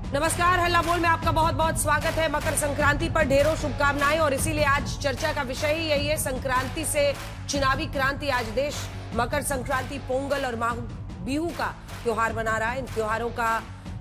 नमस्कार, हल्ला बोल में आपका बहुत बहुत स्वागत है। मकर संक्रांति पर ढेरों शुभकामनाएं और इसीलिए आज चर्चा का विषय ही यही है, संक्रांति से चुनावी क्रांति। आज देश मकर संक्रांति, पोंगल और माघ बिहू का त्योहार मना रहा है। इन त्योहारों का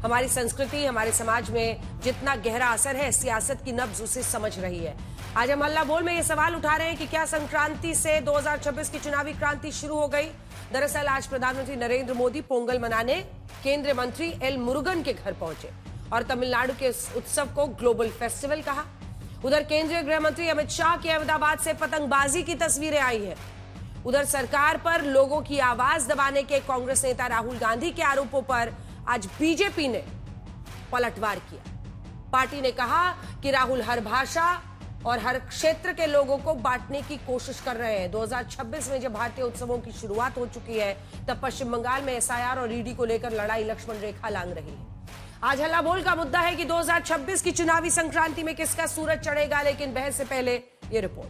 हमारी संस्कृति, हमारे समाज में जितना गहरा असर है, सियासत की नब्ज उसे समझ रही है। आज हम हल्ला बोल में ये सवाल उठा रहे हैं कि क्या संक्रांति से 2026 की चुनावी क्रांति शुरू हो गई। दरअसल आज प्रधानमंत्री नरेंद्र मोदी पोंगल मनाने केंद्रीय मंत्री एल मुरुगन के घर पहुंचे और तमिलनाडु के इस उत्सव को ग्लोबल फेस्टिवल कहा। उधर केंद्रीय गृह मंत्री अमित शाह की अहमदाबाद से पतंगबाजी की तस्वीरें आई हैं। उधर सरकार पर लोगों की आवाज दबाने के कांग्रेस नेता राहुल गांधी के आरोपों पर आज बीजेपी ने पलटवार किया। पार्टी ने कहा कि राहुल हर भाषा और हर क्षेत्र के लोगों को बांटने की कोशिश कर रहे हैं। 2026 में जब भारतीय उत्सवों की शुरुआत हो चुकी है, तब पश्चिम बंगाल में एसआईआर और ईडी को लेकर लड़ाई लक्ष्मण रेखा लांग रही है। आज हल्ला बोल का मुद्दा है कि 2026 की चुनावी संक्रांति में किसका सूरज चढ़ेगा, लेकिन बहस से पहले ये रिपोर्ट।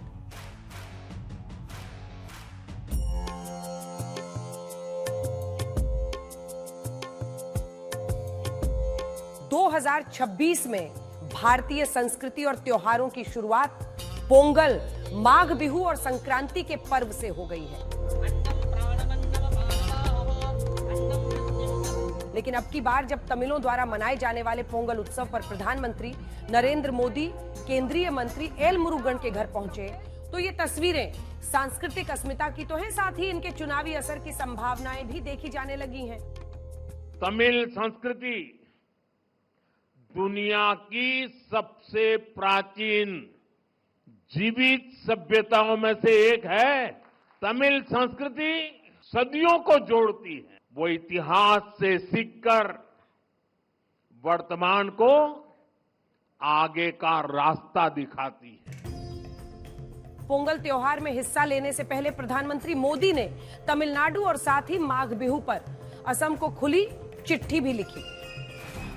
(2026) में भारतीय संस्कृति और त्योहारों की शुरुआत पोंगल, माघ बिहू और संक्रांति के पर्व से हो गई है। लेकिन अब की बार जब तमिलों द्वारा मनाए जाने वाले पोंगल उत्सव पर प्रधानमंत्री नरेंद्र मोदी केंद्रीय मंत्री एल मुरुगन के घर पहुंचे, तो ये तस्वीरें सांस्कृतिक अस्मिता की तो है, साथ ही इनके चुनावी असर की संभावनाएं भी देखी जाने लगी हैं। तमिल संस्कृति दुनिया की सबसे प्राचीन जीवित सभ्यताओं में से एक है। तमिल संस्कृति सदियों को जोड़ती है। वो इतिहास से सीखकर वर्तमान को आगे का रास्ता दिखाती है। पोंगल त्योहार में हिस्सा लेने से पहले प्रधानमंत्री मोदी ने तमिलनाडु और साथ ही माघ बिहू पर असम को खुली चिट्ठी भी लिखी।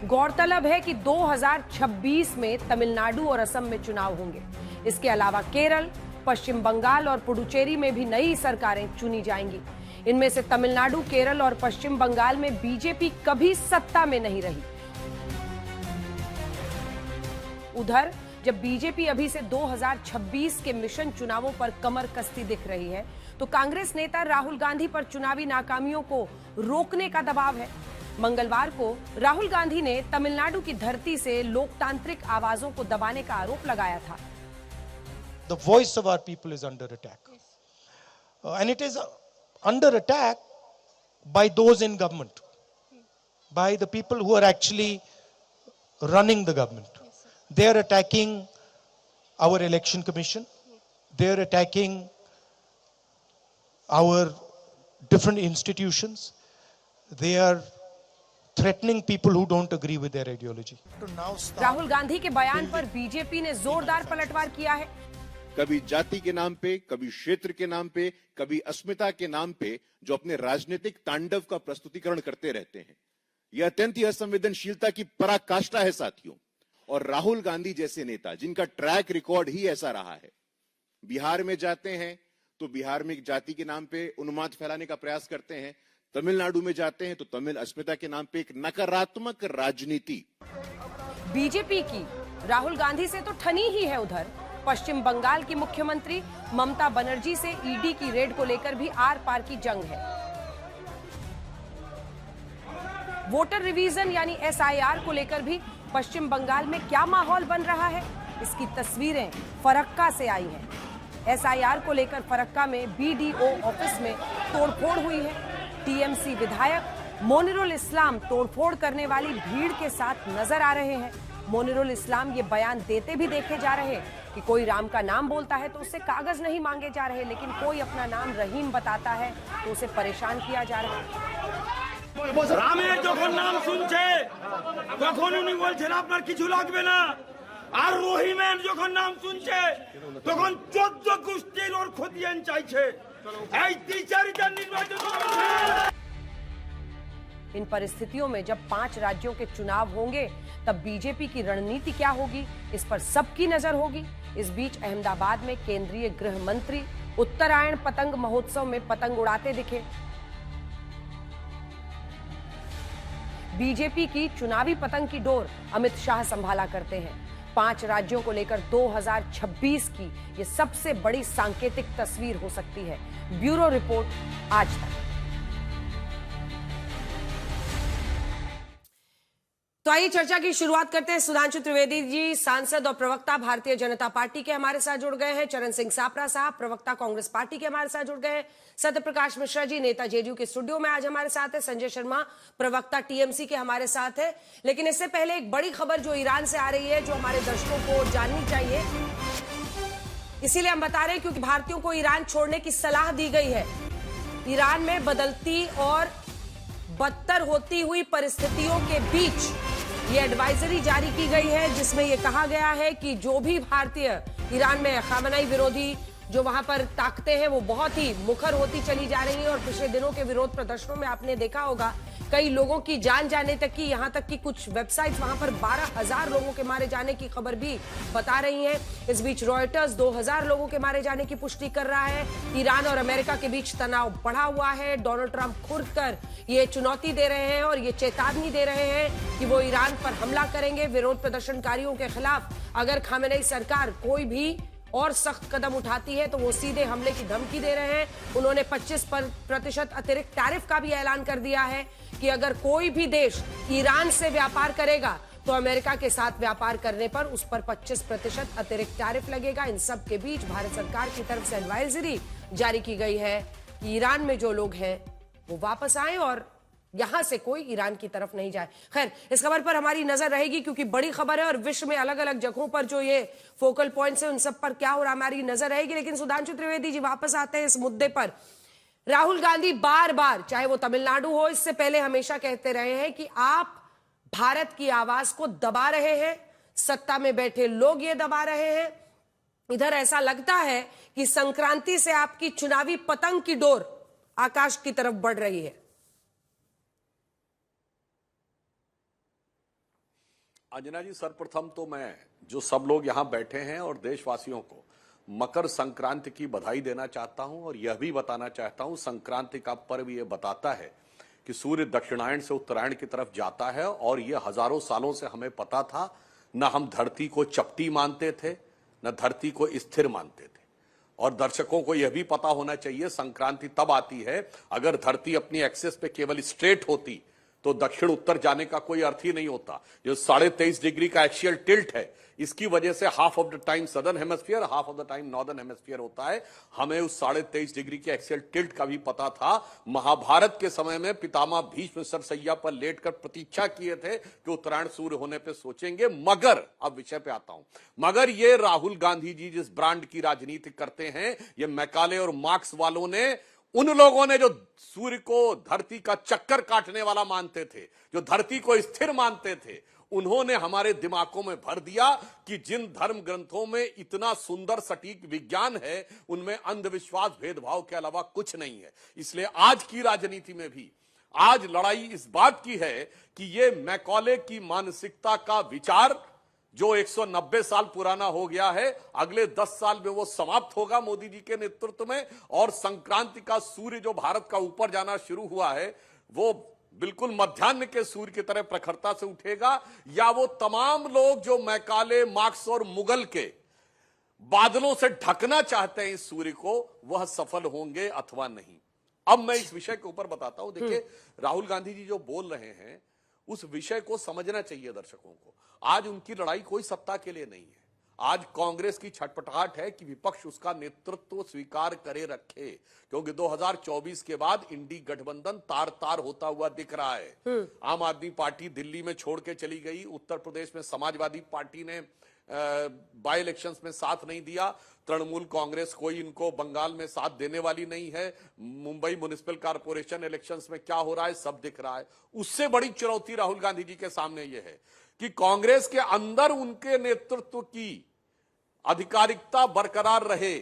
गौरतलब है कि 2026 में तमिलनाडु और असम में चुनाव होंगे। इसके अलावा केरल, पश्चिम बंगाल और पुडुचेरी में भी नई सरकारें चुनी जाएंगी। इनमें से तमिलनाडु, केरल और पश्चिम बंगाल में बीजेपी कभी सत्ता में नहीं रही। उधर जब बीजेपी अभी से 2026 के मिशन चुनावों पर कमर कसती दिख रही है, तो कांग्रेस नेता राहुल गांधी पर चुनावी नाकामियों को रोकने का दबाव है। मंगलवार को राहुल गांधी ने तमिलनाडु की धरती से लोकतांत्रिक आवाजों को दबाने का आरोप लगाया था। The voice of our people is under attack, and it is under attack by those in government, by the people who are actually running the government. They are attacking our election commission. They are attacking our different institutions. They are threatening people who don't agree with their ideology. Rahul Gandhi के बयान पर BJP ने जोरदार पलटवार किया है। कभी जाति के नाम पे, कभी क्षेत्र के नाम पे, कभी अस्मिता के नाम पे जो अपने राजनीतिक तांडव का प्रस्तुतिकरण करते रहते हैं, यह अत्यंत ही असंवेदनशीलता की पराकाष्ठा है साथियों। और राहुल गांधी जैसे नेता जिनका ट्रैक रिकॉर्ड ही ऐसा रहा है, बिहार में जाते हैं तो बिहार में जाति के नाम पे उन्माद फैलाने का प्रयास करते हैं, तमिलनाडु में जाते हैं तो तमिल अस्मिता के नाम पे एक नकारात्मक राजनीति। बीजेपी की राहुल गांधी से तो ठनी ही है। उधर पश्चिम बंगाल की मुख्यमंत्री ममता बनर्जी से ईडी की रेड को लेकर भी आर पार की जंग है। वोटर रिवीजन यानी एसआईआर को लेकर भी पश्चिम बंगाल में क्या माहौल बन रहा है, इसकी तस्वीरें फरक्का से आई हैं। एसआईआर को लेकर फरक्का में बीडीओ ऑफिस में तोड़फोड़ हुई है। टीएमसी विधायक मोनिरुल इस्लाम तोड़फोड़ करने वाली भीड़ के साथ नजर आ रहे हैं। मोनिरुल इस्लाम ये बयान देते भी देखे जा रहे हैं कि कोई राम का नाम बोलता है तो उससे कागज नहीं मांगे जा रहे, लेकिन कोई अपना नाम रहीम बताता है तो उसे परेशान किया जा रहा है। रामेर যখন নাম শুনছে তখন উনি বলছেন আপনার কিছু লাগবে না, আর রহিমের যখন নাম শুনছে তখন 14 গোষ্ঠীর ওর খতিয়ান চাইছে। এই দ্বিচারিতার নির্বাচন। इन परिस्थितियों में जब 5 राज्यों के चुनाव होंगे, तब बीजेपी की रणनीति क्या होगी, इस पर सबकी नजर होगी। इस बीच अहमदाबाद में केंद्रीय गृह मंत्री उत्तरायण पतंग महोत्सव में पतंग उड़ाते दिखे। बीजेपी की चुनावी पतंग की डोर अमित शाह संभाला करते हैं। 5 राज्यों को लेकर 2026 की ये सबसे बड़ी सांकेतिक तस्वीर हो सकती है। ब्यूरो रिपोर्ट आज तक। तो आइए चर्चा की शुरुआत करते हैं। सुधांशु त्रिवेदी जी, सांसद और प्रवक्ता भारतीय जनता पार्टी के हमारे साथ जुड़ गए हैं। चरण सिंह सापरा साहब, प्रवक्ता कांग्रेस पार्टी के हमारे साथ जुड़ गए हैं। सत्यप्रकाश मिश्रा जी, नेता जेडीयू के स्टूडियो में आज हमारे साथ है। संजय शर्मा, प्रवक्ता टीएमसी के हमारे साथ है। लेकिन इससे पहले एक बड़ी खबर जो ईरान से आ रही है, जो हमारे दर्शकों को जाननी चाहिए, इसीलिए हम बता रहे हैं क्योंकि भारतीयों को ईरान छोड़ने की सलाह दी गई है। ईरान में बदलती और बदतर होती हुई परिस्थितियों के बीच ये एडवाइजरी जारी की गई है, जिसमें यह कहा गया है कि जो भी भारतीय ईरान में खामनेई विरोधी जो वहां पर ताकतें हैं वो बहुत ही मुखर होती चली जा रही हैं। और पिछले दिनों के विरोध प्रदर्शनों में आपने देखा होगा कई लोगों की जान जाने तक की, यहां तक कि कुछ वेबसाइट्स वहां पर 12,000 लोगों के मारे जाने की खबर भी बता रही हैं। इस बीच रॉयटर्स 2,000 लोगों के मारे जाने की पुष्टि कर रहा है। ईरान और अमेरिका के बीच तनाव बढ़ा हुआ है। डोनाल्ड ट्रंप खुलकर ये चुनौती दे रहे हैं और ये चेतावनी दे रहे हैं कि वो ईरान पर हमला करेंगे। विरोध प्रदर्शनकारियों के खिलाफ अगर खामेनेई सरकार कोई भी और सख्त कदम उठाती है तो वो सीधे हमले की धमकी दे रहे हैं। उन्होंने 25% अतिरिक्त टैरिफ का भी ऐलान कर दिया है कि अगर कोई भी देश ईरान से व्यापार करेगा तो अमेरिका के साथ व्यापार करने पर उस पर 25% अतिरिक्त टैरिफ लगेगा। इन सब के बीच भारत सरकार की तरफ से एडवाइजरी जारी की गई है कि ईरान में जो लोग हैं वो वापस आए और यहां से कोई ईरान की तरफ नहीं जाए। खैर, इस खबर पर हमारी नजर रहेगी क्योंकि बड़ी खबर है और विश्व में अलग अलग जगहों पर जो ये फोकल पॉइंट्स हैं उन सब पर क्या हो रहा है हमारी नजर रहेगी। लेकिन सुधांशु त्रिवेदी जी, वापस आते हैं इस मुद्दे पर। राहुल गांधी बार बार, चाहे वो तमिलनाडु हो, इससे पहले हमेशा कहते रहे हैं कि आप भारत की आवाज को दबा रहे हैं, सत्ता में बैठे लोग ये दबा रहे हैं। इधर ऐसा लगता है कि संक्रांति से आपकी चुनावी पतंग की डोर आकाश की तरफ बढ़ रही है। अंजना जी, सर्वप्रथम तो मैं जो सब लोग यहां बैठे हैं और देशवासियों को मकर संक्रांति की बधाई देना चाहता हूं और यह भी बताना चाहता हूं, संक्रांति का पर्व यह बताता है कि सूर्य दक्षिणायन से उत्तरायण की तरफ जाता है और यह हजारों सालों से हमें पता था। न हम धरती को चपटी मानते थे, न धरती को स्थिर मानते थे। और दर्शकों को यह भी पता होना चाहिए, संक्रांति तब आती है अगर धरती अपनी एक्सेस पे केवल स्ट्रेट होती तो दक्षिण उत्तर जाने का कोई अर्थ ही नहीं होता। जो 23.5 डिग्री का एक्सियल टिल्ट है, इसकी वजह से half of the time southern hemisphere, half of the time northern hemisphere होता है। हमें उस 23.5 डिग्री के एक्सियल टिल्ट का भी पता था। महाभारत के समय में पितामह भीष्म सरसैया पर लेटकर प्रतीक्षा किए थे कि उत्तरायण सूर्य होने पर सोचेंगे। मगर अब विषय पे आता हूं, मगर ये राहुल गांधी जी जिस ब्रांड की राजनीति करते हैं, ये मैकाले और मार्क्स वालों ने, उन लोगों ने जो सूर्य को धरती का चक्कर काटने वाला मानते थे, जो धरती को स्थिर मानते थे, उन्होंने हमारे दिमागों में भर दिया कि जिन धर्म ग्रंथों में इतना सुंदर सटीक विज्ञान है, उनमें अंधविश्वास भेदभाव के अलावा कुछ नहीं है। इसलिए आज की राजनीति में भी आज लड़ाई इस बात की है कि ये मैकाले की मानसिकता का विचार जो 190 साल पुराना हो गया है, अगले 10 साल में वो समाप्त होगा मोदी जी के नेतृत्व में। और संक्रांति का सूर्य जो भारत का ऊपर जाना शुरू हुआ है, वो बिल्कुल मध्याह्न के सूर्य की तरह प्रखरता से उठेगा। या वो तमाम लोग जो मैकाले, मार्क्स और मुगल के बादलों से ढकना चाहते हैं इस सूर्य को, वह सफल होंगे अथवा नहीं। अब मैं इस विषय के ऊपर बताता हूं। देखिए, राहुल गांधी जी जो बोल रहे हैं उस विषय को समझना चाहिए दर्शकों को। आज उनकी लड़ाई कोई सत्ता के लिए नहीं है। आज कांग्रेस की छटपटाहट है कि विपक्ष उसका नेतृत्व स्वीकार करे रखे, क्योंकि 2024 के बाद इंडी गठबंधन तार तार होता हुआ दिख रहा है। आम आदमी पार्टी दिल्ली में छोड़ के चली गई, उत्तर प्रदेश में समाजवादी पार्टी ने बाई इलेक्शंस में साथ नहीं दिया, तृणमूल कांग्रेस कोई इनको बंगाल में साथ देने वाली नहीं है, मुंबई म्युनिसिपल कॉर्पोरेशन इलेक्शंस में क्या हो रहा है सब दिख रहा है। उससे बड़ी चुनौती राहुल गांधी जी के सामने यह है कि कांग्रेस के अंदर उनके नेतृत्व की आधिकारिकता बरकरार रहे।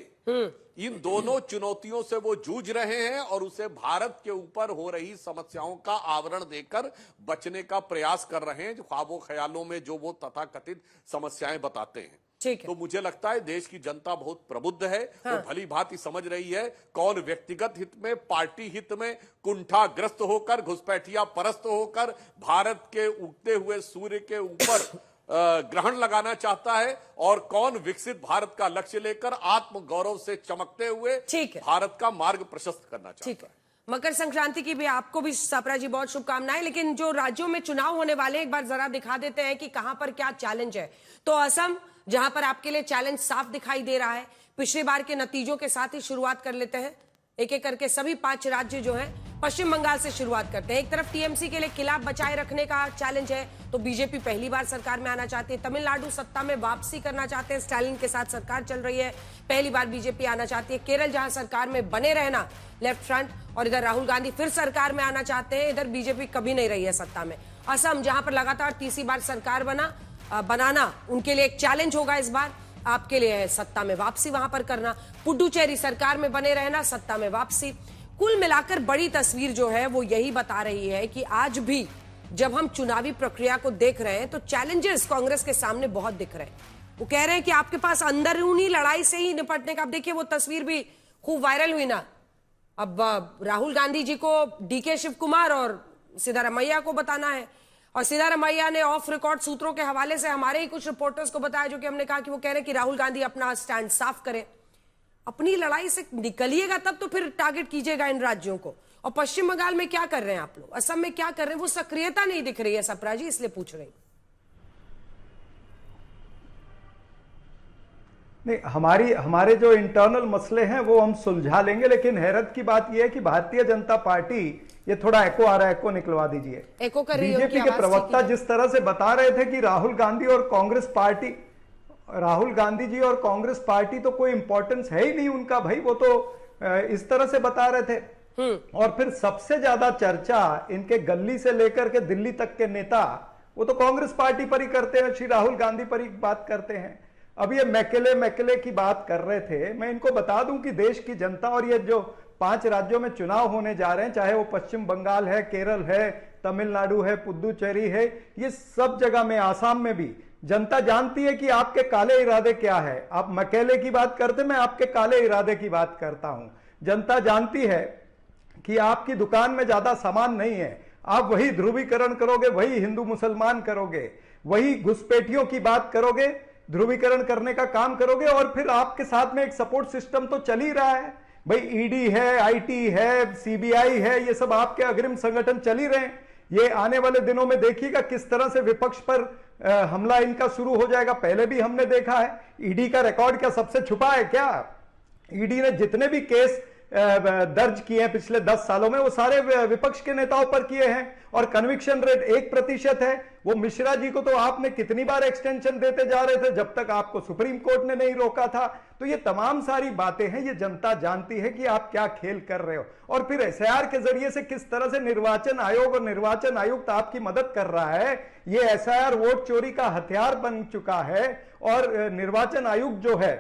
इन दोनों चुनौतियों से वो जूझ रहे हैं और उसे भारत के ऊपर हो रही समस्याओं का आवरण देकर बचने का प्रयास कर रहे हैं, जो ख्वाबों ख्यालों में जो वो तथाकथित समस्याएं बताते हैं। ठीक है। तो मुझे लगता है देश की जनता बहुत प्रबुद्ध है, वो भली भांति समझ रही है कौन व्यक्तिगत हित में, पार्टी हित में कुंठाग्रस्त होकर, घुसपैठिया परस्त होकर भारत के उगते हुए सूर्य के ऊपर ग्रहण लगाना चाहता है, और कौन विकसित भारत का लक्ष्य लेकर आत्म गौरव से चमकते हुए भारत का मार्ग प्रशस्त करना चाहता है। मकर संक्रांति की भी आपको भी सापरा जी बहुत शुभकामनाएं। लेकिन जो राज्यों में चुनाव होने वाले, एक बार जरा दिखा देते हैं कि कहां पर क्या चैलेंज है। तो असम, जहां पर आपके लिए चैलेंज साफ दिखाई दे रहा है, पिछली बार के नतीजों के साथ ही शुरुआत कर लेते हैं, एक एक करके सभी 5 राज्य जो हैं। पश्चिम बंगाल से शुरुआत करते हैं। एक तरफ टीएमसी के लिए किला बचाए रखने का चैलेंज है, तो बीजेपी पहली बार सरकार में आना चाहती है। तमिलनाडु सत्ता में वापसी करना चाहते हैं, स्टालिन के साथ सरकार चल रही है, पहली बार बीजेपी आना चाहती है। केरल, जहां सरकार में बने रहना लेफ्ट फ्रंट, और इधर राहुल गांधी फिर सरकार में आना चाहते हैं, इधर बीजेपी कभी नहीं रही है सत्ता में। असम, जहां पर लगातार तीसरी बार सरकार बनाना उनके लिए एक चैलेंज होगा, इस बार आपके लिए है सत्ता में वापसी वहां पर करना। पुडुचेरी, सरकार में बने रहना, सत्ता में वापसी। कुल मिलाकर बड़ी तस्वीर जो है वो यही बता रही है कि आज भी जब हम चुनावी प्रक्रिया को देख रहे हैं तो चैलेंजेस कांग्रेस के सामने बहुत दिख रहे हैं। वो कह रहे हैं कि आपके पास अंदरूनी लड़ाई से ही निपटने का। आप देखिए वो तस्वीर भी खूब वायरल हुई ना। अब राहुल गांधी जी को डीके शिव कुमार और सिद्धारमैया को बताना है, और सिद्धारमैया ने ऑफ रिकॉर्ड सूत्रों के हवाले से हमारे ही कुछ रिपोर्टर्स को बताया, जो कि हमने कहा कि वो कह रहे हैं कि राहुल गांधी अपना स्टैंड साफ करें, अपनी लड़ाई से निकलिएगा तब तो फिर टारगेट कीजिएगा इन राज्यों को। और पश्चिम बंगाल में क्या कर रहे हैं आप लोग, असम में क्या कर रहे हैं, वो सक्रियता नहीं दिख रही है सप्रा जी, इसलिए पूछ रही हूं। नहीं, हमारे जो इंटरनल मसले हैं वो हम सुलझा लेंगे, लेकिन हैरत की बात यह है कि भारतीय जनता पार्टी, ये थोड़ा एको आ रहा है, एको निकलवा दीजिए। एको कर रही है। बीजेपी के प्रवक्ता जिस तरह से बता रहे थे कि राहुल गांधी जी और कांग्रेस पार्टी तो कोई इंपॉर्टेंस है ही नहीं उनका, भाई वो तो इस तरह से बता रहे थे। और फिर सबसे ज्यादा चर्चा इनके गली से लेकर के दिल्ली तक के नेता वो तो कांग्रेस पार्टी पर ही करते हैं, श्री राहुल गांधी पर ही बात करते हैं। अब ये मैकेले की बात कर रहे थे। मैं इनको बता दूं कि देश की जनता, और ये जो 5 राज्यों में चुनाव होने जा रहे हैं, चाहे वो पश्चिम बंगाल है, केरल है, तमिलनाडु है, पुदुचेरी है, ये सब जगह में, आसाम में भी, जनता जानती है कि आपके काले इरादे क्या है। आप मैकेले की बात करते, मैं आपके काले इरादे की बात करता हूं। जनता जानती है कि आपकी दुकान में ज्यादा सामान नहीं है, आप वही ध्रुवीकरण करोगे, वही हिंदू मुसलमान करोगे, वही घुसपैठियों की बात करोगे, ध्रुवीकरण करने का काम करोगे, और फिर आपके साथ में एक सपोर्ट सिस्टम तो चल ही रहा है भाई। ईडी है, आईटी है, सीबीआई है, ये सब आपके अग्रिम संगठन चल ही रहे हैं। ये आने वाले दिनों में देखिएगा किस तरह से विपक्ष पर हमला इनका शुरू हो जाएगा। पहले भी हमने देखा है, ईडी का रिकॉर्ड क्या सबसे छुपा है क्या? ईडी ने जितने भी केस दर्ज किए हैं पिछले 10 सालों में, वो सारे विपक्ष के नेताओं पर किए हैं, और कन्विक्शन रेट 1% है। वो मिश्रा जी को तो आपने कितनी बार एक्सटेंशन देते जा रहे थे जब तक आपको सुप्रीम कोर्ट ने नहीं रोका था। तो ये तमाम सारी बातें हैं, ये जनता जानती है कि आप क्या खेल कर रहे हो। और फिर एसआईआर के जरिए से किस तरह से निर्वाचन आयोग और निर्वाचन आयुक्त आपकी मदद कर रहा है। ये एसआईआर वोट चोरी का हथियार बन चुका है, और निर्वाचन आयुक्त जो है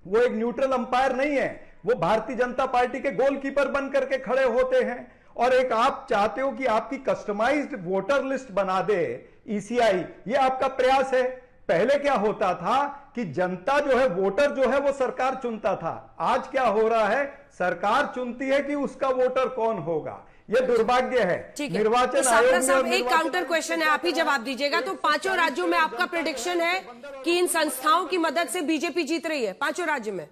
वो एक न्यूट्रल अंपायर नहीं है, वो भारतीय जनता पार्टी के गोलकीपर बन करके खड़े होते हैं। और एक आप चाहते हो कि आपकी कस्टमाइज्ड वोटर लिस्ट बना दे ईसीआई, ये आपका प्रयास है। पहले क्या होता था कि जनता जो है, वोटर जो है वो सरकार चुनता था। आज क्या हो रहा है, सरकार चुनती है कि उसका वोटर कौन होगा। ये दुर्भाग्य है। निर्वाचन तो आयोग में एक काउंटर क्वेश्चन है, आप ही जवाब दीजिएगा। तो 5 राज्यों में आपका प्रेडिक्शन है कि इन संस्थाओं की मदद से बीजेपी जीत रही है 5 राज्य में,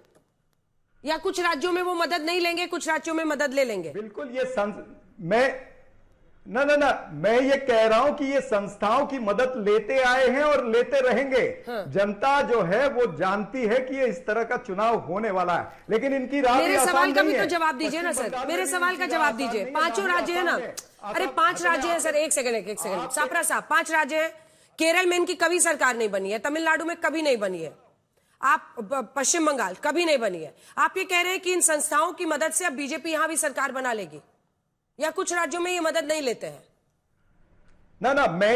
या कुछ राज्यों में वो मदद नहीं लेंगे, कुछ राज्यों में मदद ले लेंगे? बिल्कुल, ये मैं ये कह रहा हूं कि ये संस्थाओं की मदद लेते आए हैं और लेते रहेंगे। जनता जो है वो जानती है कि ये इस तरह का चुनाव होने वाला है, लेकिन इनकी राह मेरे सवाल का भी तो जवाब दीजिए ना सर, मेरे सवाल का जवाब दीजिए। 5 राज्य है ना, अरे 5 राज्य है सर, एक सेकंड सापरा साहब, 5 राज्य है। केरल में इनकी कभी सरकार नहीं बनी है, तमिलनाडु में कभी नहीं बनी है, आप पश्चिम बंगाल कभी नहीं बनी है। आप ये कह रहे हैं कि इन संस्थाओं की मदद से अब बीजेपी यहां भी सरकार बना लेगी, या कुछ राज्यों में ये मदद नहीं लेते हैं? ना, मैं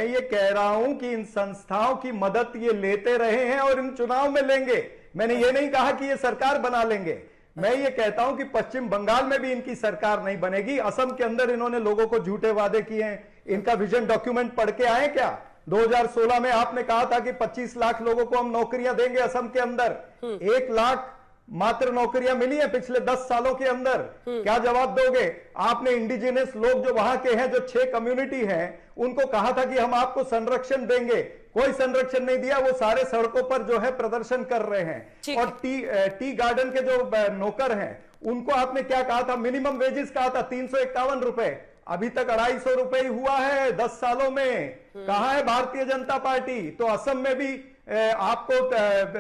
ये कह रहा हूं कि इन संस्थाओं की मदद ये लेते रहे हैं और इन चुनाव में लेंगे। मैंने ये नहीं कहा कि ये सरकार बना लेंगे। मैं ये कहता हूं कि पश्चिम बंगाल में भी इनकी सरकार नहीं बनेगी। असम के अंदर इन्होंने लोगों को झूठे वादे किए हैं। इनका विजन डॉक्यूमेंट पढ़ के आए क्या? 2016 में आपने कहा था कि 25 लाख लोगों को हम नौकरियां देंगे असम के अंदर। 1 लाख मात्र नौकरियां मिली हैं पिछले 10 सालों के अंदर। क्या जवाब दोगे? आपने इंडिजिनस लोग जो वहां के हैं, जो 6 कम्युनिटी हैं, उनको कहा था कि हम आपको संरक्षण देंगे, कोई संरक्षण नहीं दिया। वो सारे सड़कों पर जो है प्रदर्शन कर रहे हैं। और टी गार्डन के जो नौकर हैं उनको आपने क्या कहा था? मिनिमम वेजेस कहा था 351 रुपए, अभी तक 250 रुपए ही हुआ है 10 सालों में। कहां है भारतीय जनता पार्टी? तो असम में भी आपको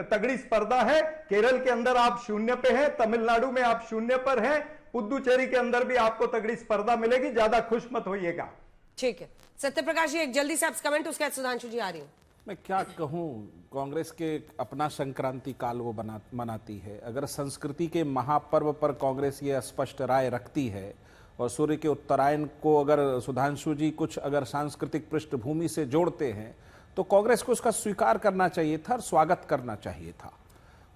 तगड़ी स्पर्धा है। केरल के अंदर आप 0 पे हैं, तमिलनाडु में आप 0 पर हैं, पुदुचेरी के अंदर भी आपको तगड़ी स्पर्धा मिलेगी। ज्यादा खुश मत होइएगा। ठीक है, सत्यप्रकाश जी एक जल्दी से आप कमेंट, उसके बाद सुधांशु जी आ रही हूं। मैं क्या कहूं, कांग्रेस के अपना संक्रांति काल वो मनाती है। अगर संस्कृति के महापर्व पर कांग्रेस ये स्पष्ट राय रखती है और सूर्य के उत्तरायण को अगर सुधांशु जी कुछ अगर सांस्कृतिक पृष्ठभूमि से जोड़ते हैं तो कांग्रेस को उसका स्वीकार करना चाहिए था और स्वागत करना चाहिए था।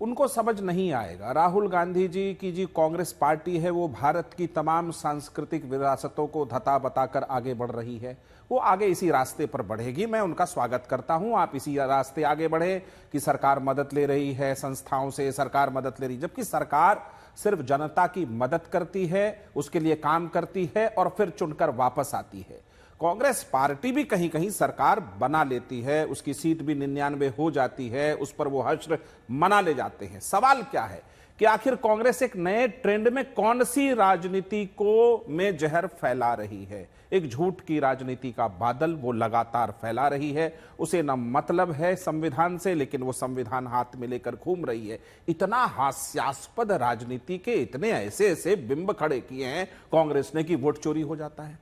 उनको समझ नहीं आएगा। राहुल गांधी जी की जी कांग्रेस पार्टी है, वो भारत की तमाम सांस्कृतिक विरासतों को धता बताकर आगे बढ़ रही है। वो आगे इसी रास्ते पर बढ़ेगी। मैं उनका स्वागत करता हूं। आप इसी रास्ते आगे बढ़े कि सरकार मदद ले रही है संस्थाओं से, सरकार मदद ले रही, जबकि सरकार सिर्फ जनता की मदद करती है, उसके लिए काम करती है और फिर चुनकर वापस आती है। कांग्रेस पार्टी भी कहीं कहीं सरकार बना लेती है, उसकी सीट भी 99 हो जाती है, उस पर वो हश्र मना ले जाते हैं। सवाल क्या है कि आखिर कांग्रेस एक नए ट्रेंड में कौन सी राजनीति को में जहर फैला रही है? एक झूठ की राजनीति का बादल वो लगातार फैला रही है। उसे न मतलब है संविधान से, लेकिन वो संविधान हाथ में लेकर घूम रही है। इतना हास्यास्पद राजनीति के इतने ऐसे ऐसे बिंब खड़े किए हैं कांग्रेस ने कि वोट चोरी हो जाता है।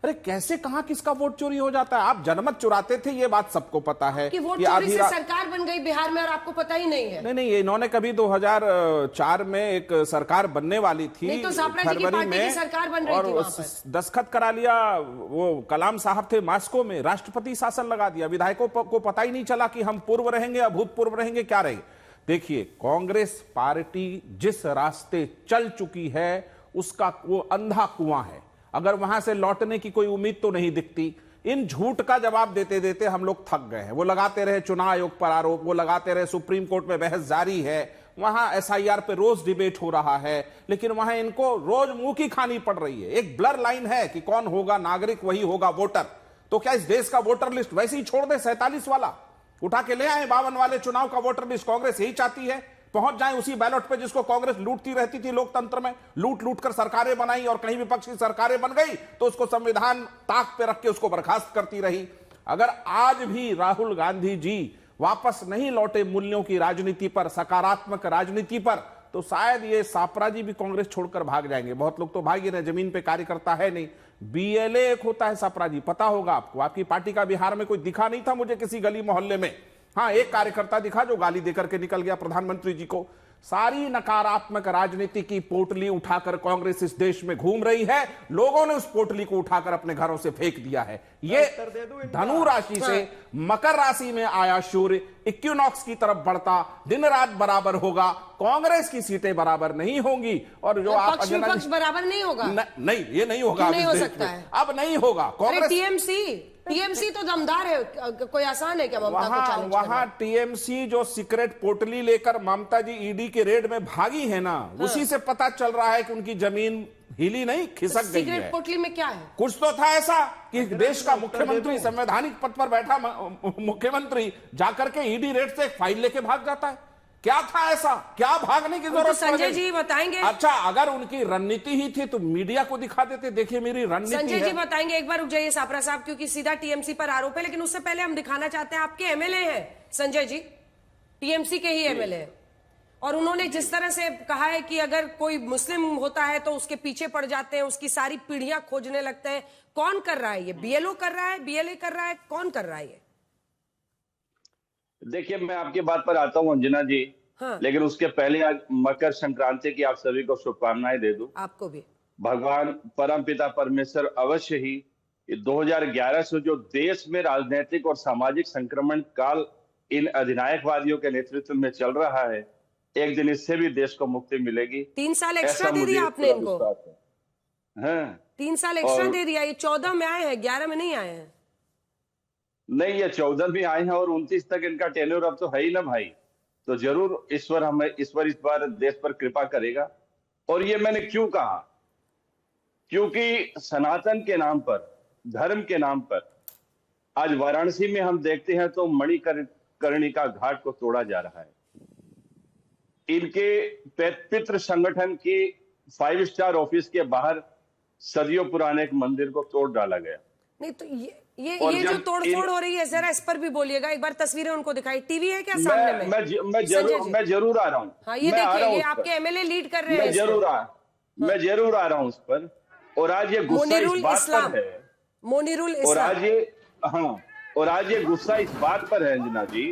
अरे कैसे, कहां किसका वोट चोरी हो जाता है? आप जनमत चुराते थे, ये बात सबको पता है कि वोट चोरी से सरकार बन गई बिहार में और आपको पता ही नहीं है। नहीं, इन्होंने कभी 2004 में एक सरकार बनने वाली थी, नहीं तो फरवरी में सरकार बन रही और थी, वहां पर दस्तखत करा लिया। वो कलाम साहब थे मास्को में, राष्ट्रपति शासन लगा दिया। विधायकों को पता ही नहीं चला कि हम पूर्व रहेंगे, अभूतपूर्व रहेंगे, क्या रहेंगे। देखिए, कांग्रेस पार्टी जिस रास्ते चल चुकी है उसका वो अंधा कुआं है। अगर वहां से लौटने की कोई उम्मीद तो नहीं दिखती। इन झूठ का जवाब देते देते हम लोग थक गए हैं। वो लगाते रहे चुनाव आयोग पर आरोप, वो लगाते रहे सुप्रीम कोर्ट में बहस जारी है, वहां SIR पे रोज डिबेट हो रहा है, लेकिन वहां इनको रोज मुंह की खानी पड़ रही है। एक ब्लर लाइन है कि कौन होगा नागरिक वही होगा वोटर। तो क्या इस देश का वोटर लिस्ट वैसे ही छोड़ दे? 47 वाला उठा के ले आए, 52 वाले चुनाव का वोटर लिस्ट। कांग्रेस यही चाहती है, पहुंच जाए उसी बैलेट पे जिसको कांग्रेस लूटती रहती थी लोकतंत्र में। लूट कर सरकारें बनाई और कहीं विपक्ष की सरकारें बन गई तो उसको संविधान ताक पे रख के उसको बर्खास्त करती रही। अगर आज भी राहुल गांधी जी वापस नहीं लौटे मूल्यों की राजनीति पर, सकारात्मक राजनीति पर, तो शायद ये सापरा जी भी कांग्रेस छोड़कर भाग जाएंगे। बहुत लोग तो भाग ही रहे, जमीन पे कार्यकर्ता है नहीं। BLA एक होता है सापरा जी, पता होगा आपको। आपकी पार्टी का बिहार में कोई दिखा नहीं था मुझे किसी गली मोहल्ले में। हाँ, एक कार्यकर्ता दिखा जो गाली देकर के निकल गया प्रधानमंत्री जी को। सारी नकारात्मक राजनीति की पोटली उठाकर कांग्रेस इस देश में घूम रही है। लोगों ने उस पोटली को उठाकर अपने घरों से फेंक दिया है। ये धनु राशि से मकर राशि में आया सूर्य इक्विनॉक्स की तरफ बढ़ता, दिन रात बराबर होगा। कांग्रेस की सीटें बराबर नहीं होंगी और जो आप पक्ष बराबर नहीं होगा। नहीं, ये नहीं होगा, नहीं हो सकता है, अब नहीं होगा। कांग्रेस टीएमसी तो दमदार है, कोई आसान है क्या ममता को चैलेंज करना? वहां टीएमसी जो सीक्रेट पोटली लेकर ममता जी ईडी के रेड में भागी है ना, उसी से पता चल रहा है कि उनकी जमीन हिली नहीं, खिसक गई है। सीक्रेट पोटली में क्या है? कुछ तो था ऐसा कि देश का मुख्यमंत्री, संवैधानिक पद पर बैठा मुख्यमंत्री जाकर के ईडी रेड से एक फाइल लेके भाग जाता है। क्या था ऐसा? क्या भागने की जरूरत? तो संजय जी बताएंगे। अच्छा, अगर उनकी रणनीति ही थी तो मीडिया को दिखा देते, देखिए मेरी रणनीति है। संजय जी बताएंगे, एक बार रुक जाइए सापरा साहब, क्योंकि सीधा टीएमसी पर आरोप है। लेकिन उससे पहले हम दिखाना चाहते हैं, आपके एमएलए हैं संजय जी, टीएमसी के ही एमएलए हैं, और उन्होंने जिस तरह से कहा है कि अगर कोई मुस्लिम होता है तो उसके पीछे पड़ जाते हैं, उसकी सारी पीढ़ियां खोजने लगते हैं। कौन कर रहा है ये? BLO कर रहा है, BLA कर रहा है, कौन कर रहा है ये? देखिए, मैं आपकी बात पर आता हूं अंजना जी। हाँ। लेकिन उसके पहले आज मकर संक्रांति की आप सभी को शुभकामनाएं दे दूं। आपको भी। भगवान परमपिता परमेश्वर अवश्य ही 2011 से जो देश में राजनीतिक और सामाजिक संक्रमण काल इन अधिनायकवादियों के नेतृत्व में चल रहा है, एक दिन इससे भी देश को मुक्ति मिलेगी। 3 साल एक्स्ट्रा दे दिया आपने इनको। हाँ, 3 साल एक्स्ट्रा दे दिया। ये 14 में आए हैं, 11 में नहीं आए हैं। नहीं, ये 14 में आए हैं और 29 तक इनका टेन्योर अब तो है ही ना भाई। तो जरूर ईश्वर इस बार देश पर कृपा करेगा। और ये मैंने क्यों कहा, क्योंकि सनातन के नाम पर, धर्म के नाम पर आज वाराणसी में हम देखते हैं तो मणिकर्णिका घाट को तोड़ा जा रहा है। इनके पितृ संगठन की 5 स्टार ऑफिस के बाहर सदियों पुराने एक मंदिर को तोड़ डाला गया। नहीं तो ये जो तोड़फोड़ हो रही है, जरा इस पर भी बोलिएगा। एक बार तस्वीरें उनको दिखाई, टीवी है क्या सामने में? मैं जरूर आ रहा हूँ। हाँ, ये देखिए, ये आपके एमएलए लीड कर रहे हैं। मैं जरूर आ रहा हूँ उस पर। और आज ये गुस्सा इस बात पर है, मोनिरुल इस्लाम। और आज ये गुस्सा इस बात पर है अंजना जी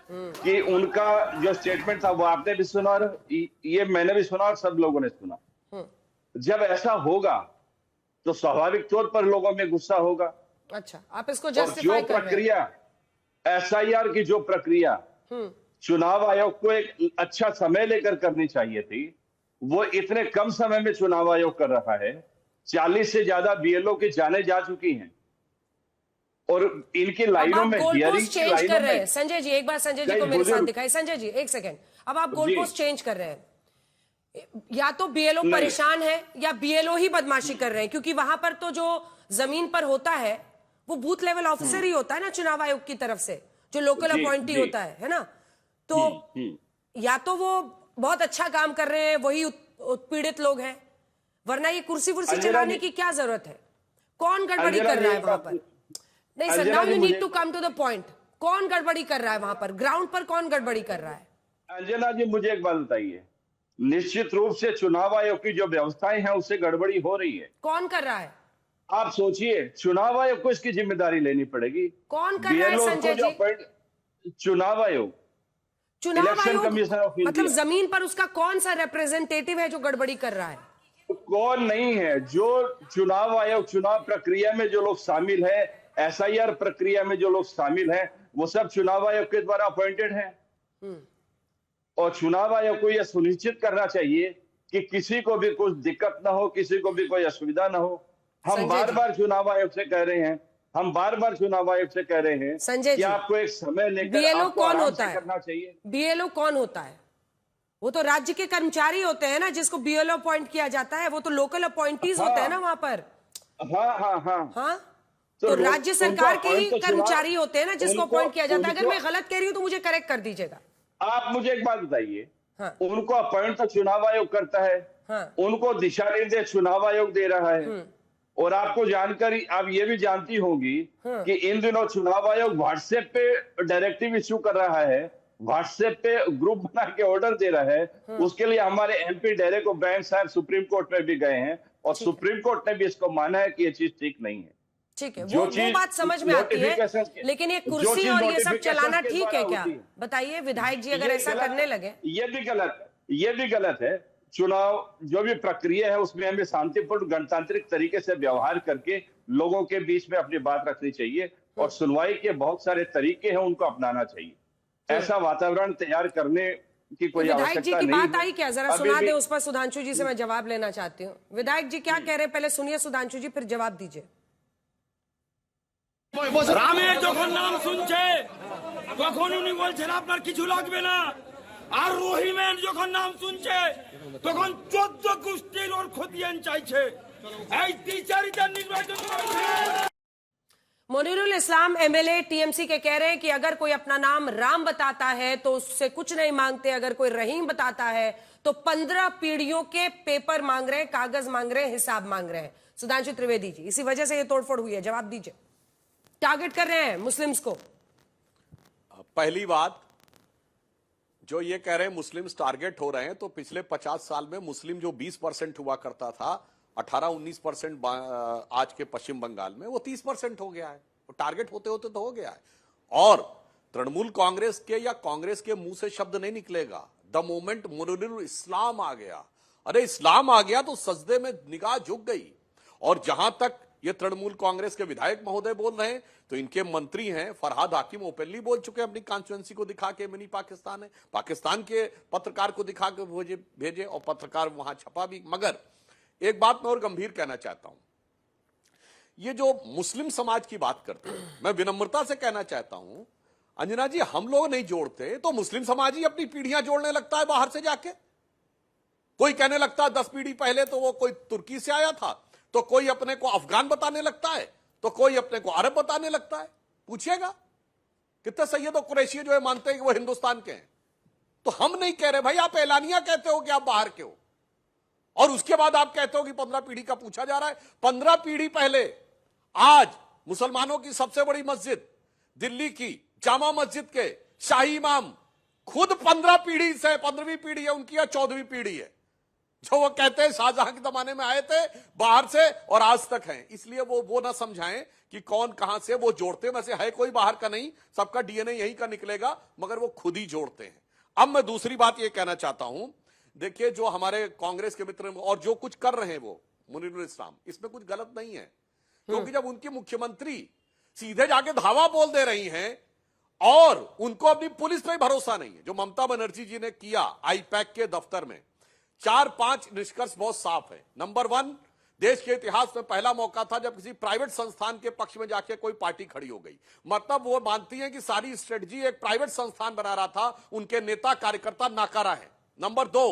कि उनका जो स्टेटमेंट था वो आपने भी सुना और ये मैंने भी सुना और सब लोगों ने सुना। जब ऐसा होगा तो स्वाभाविक तौर पर लोगों में गुस्सा होगा। अच्छा, आप इसको जस्टिफाई कर रहे हैं। प्रक्रिया, एसआईआर की जो प्रक्रिया चुनाव आयोग को एक अच्छा समय लेकर करनी चाहिए थी, वो इतने कम समय में चुनाव आयोग कर रहा है। 40 से ज्यादा बीएलओ की जाने जा चुकी हैं और इनकी लाइनों में हियरिंग चेंज कर रहे हैं। संजय जी, एक बार संजय जी को मेरे साथ दिखाई। संजय जी, एक सेकेंड। अब आप गोल पोस्ट चेंज कर रहे हैं। या तो बीएलओ परेशान है या बीएलओ ही बदमाशी कर रहे हैं, क्योंकि वहां पर तो जो जमीन पर होता है वो बूथ लेवल ऑफिसर ही होता है ना चुनाव आयोग की तरफ से, जो लोकल अपॉइंटी होता है ना। तो या तो वो बहुत अच्छा काम कर रहे हैं, वही उत्पीड़ित लोग हैं, वरना ये कुर्सी चलाने की क्या जरूरत है? कौन गड़बड़ी कर रहा है वहां पर? नहीं sir, now you need to come to the point. कौन गड़बड़ी कर रहा है वहां पर? ग्राउंड पर कौन गड़बड़ी कर रहा है? अंजना जी, मुझे एक बात बताइए। निश्चित रूप से चुनाव आयोग की जो व्यवस्थाएं हैं उससे गड़बड़ी हो रही है। कौन कर रहा है? आप सोचिए, चुनाव आयोग को इसकी जिम्मेदारी लेनी पड़ेगी। कौन कर रहा है संजय जी? चुनाव आयोग। मतलब जमीन पर उसका कौन सा रिप्रेजेंटेटिव है जो गड़बड़ी कर रहा है? कौन नहीं है। जो चुनाव आयोग, चुनाव प्रक्रिया में जो लोग शामिल है, एसआईआर प्रक्रिया में जो लोग शामिल हैं, वो सब चुनाव आयोग के द्वारा अपॉइंटेड हैं। और चुनाव आयोग को यह सुनिश्चित करना चाहिए कि किसी को भी कुछ दिक्कत ना हो, किसी को भी कोई असुविधा ना हो। हम बार बार चुनाव आयोग से कह रहे हैं, संजय कि आपको एक समय लेकर बीएलओ कौन होता है? करना चाहिए। बीएलओ कौन होता है? वो तो राज्य के कर्मचारी होते हैं ना, जिसको बीएलओ अपॉइंट किया जाता है। वो तो लोकल अपॉइंटीज होते हैं ना वहां पर। हाँ, तो राज्य सरकार के ही कर्मचारी होते हैं ना जिसको अपॉइंट किया जाता है। अगर मैं गलत कह रही हूँ तो मुझे करेक्ट कर दीजिएगा। आप मुझे एक बात बताइए। उनको अपॉइंट तो चुनाव आयोग करता है। उनको दिशा निर्देश चुनाव आयोग दे रहा है। और आपको जानकारी, आप ये भी जानती होंगी कि इन दिनों चुनाव आयोग व्हाट्सएप पे डायरेक्टिव इश्यू कर रहा है, व्हाट्सएप पे ग्रुप बना के ऑर्डर दे रहा है। उसके लिए हमारे एमपी डेरेक ओब्रायन साहब सुप्रीम कोर्ट में भी गए हैं और सुप्रीम कोर्ट ने भी इसको माना है कि ये चीज ठीक नहीं है। ठीक है, वो बात समझ में आती है, लेकिन ये कुर्सी और ये सब चलाना ठीक है क्या? बताइए, विधायक जी अगर ऐसा करने लगे। ये भी गलत है। चुनाव जो भी प्रक्रिया है उसमें हमें शांतिपूर्ण गणतांत्रिक तरीके से व्यवहार करके लोगों के बीच में अपनी बात रखनी चाहिए और सुनवाई के बहुत सारे तरीके हैं, उनको अपनाना चाहिए। ऐसा वातावरण तैयार करने की कोई आवश्यकता नहीं। विधायक जी की बात आई क्या? जरा सुना दे उस पर। सुधांशु जी से मैं जवाब लेना चाहती हूँ। विधायक जी क्या कह रहे हैं पहले सुनिए सुधांशु जी, फिर जवाब दीजिए। রামের যখন নাম শুনছে তখন উনি বলছেন আপনার কিছু লাগবে না, আর রহিমের যখন নাম শুনছে তখন 14 গোষ্ঠীর ওর খতিয়ান চাইছে। এই দ্বিচারিতার নির্বাচন করেছে। मोनिरुल इस्लाम एमएलए टीएमसी के कह रहे हैं कि अगर कोई अपना नाम राम बताता है तो उससे कुछ नहीं मांगते, अगर कोई रहीम बताता है तो 15 पीढ़ियों के पेपर मांग रहे हैं, कागज मांग रहे हैं, हिसाब मांग रहे हैं। सुधांशु त्रिवेदी जी, इसी वजह से ये तोड़फोड़ हुई है, जवाब दीजिए। टारगेट कर रहे हैं मुस्लिम्स को। पहली बात, जो ये कह रहे हैं मुस्लिम्स टारगेट हो रहे हैं, तो पिछले 50 साल में मुस्लिम जो 20% हुआ करता था, 18-19% आज के पश्चिम बंगाल में, वो 30% हो गया है। वो टारगेट होते होते तो हो गया है। और तृणमूल कांग्रेस के या कांग्रेस के मुंह से शब्द नहीं निकलेगा, द मोमेंट मोनिरुल इस्लाम आ गया, अरे इस्लाम आ गया तो सजदे में निगाह झुक गई। और जहां तक ये तृणमूल कांग्रेस के विधायक महोदय बोल रहे हैं, तो इनके मंत्री हैं फरहाद हाकिम ओपनली बोल चुके हैं, अपनी कॉन्स्टिट्यूएंसी को दिखा के मिनी पाकिस्तान है, पाकिस्तान के पत्रकार को दिखा के भेजे और पत्रकार वहां छपा भी। मगर एक बात मैं और गंभीर कहना चाहता हूं, ये जो मुस्लिम समाज की बात करते हैं, मैं विनम्रता से कहना चाहता हूं अंजना जी, हम लोग नहीं जोड़ते तो मुस्लिम समाज ही अपनी पीढ़ियां जोड़ने लगता है बाहर से जाके। कोई कहने लगता है 10 पीढ़ी पहले तो वो कोई तुर्की से आया था, तो कोई अपने को अफगान बताने लगता है, तो कोई अपने को अरब बताने लगता है। पूछिएगा कितने सैयद और कुरैशी जो है मानते हैं कि वो हिंदुस्तान के हैं। तो हम नहीं कह रहे भाई, आप एलानिया कहते हो कि आप बाहर के हो, और उसके बाद आप कहते हो कि 15 पीढ़ी का पूछा जा रहा है। 15 पीढ़ी पहले आज मुसलमानों की सबसे बड़ी मस्जिद दिल्ली की जामा मस्जिद के शाही इमाम खुद 15 पीढ़ी से 15वीं पीढ़ी है उनकी या 14वीं पीढ़ी है, जो वो कहते हैं शाहजहां के जमाने में आए थे बाहर से और आज तक हैं। इसलिए वो ना समझाएं कि कौन कहां से, वो जोड़ते वैसे है कोई बाहर का नहीं, सबका डीएनए यहीं का निकलेगा, मगर वो खुद ही जोड़ते हैं। अब मैं दूसरी बात ये कहना चाहता हूं, देखिए जो हमारे कांग्रेस के मित्र और जो कुछ कर रहे हैं वो मुनीरुल इस्लाम, इसमें कुछ गलत नहीं है, क्योंकि जब उनकी मुख्यमंत्री सीधे जाके धावा बोल दे रही हैं और उनको अपनी पुलिस पे भरोसा नहीं है, जो ममता बनर्जी जी ने किया आईपैक के दफ्तर में, 4-5 निष्कर्ष बहुत साफ है। नंबर 1, देश के इतिहास में पहला मौका था जब किसी प्राइवेट संस्थान के पक्ष में जाके कोई पार्टी खड़ी हो गई। मतलब वो मानती है कि सारी स्ट्रेटजी एक प्राइवेट संस्थान बना रहा था, उनके नेता कार्यकर्ता नाकारा है। नंबर 2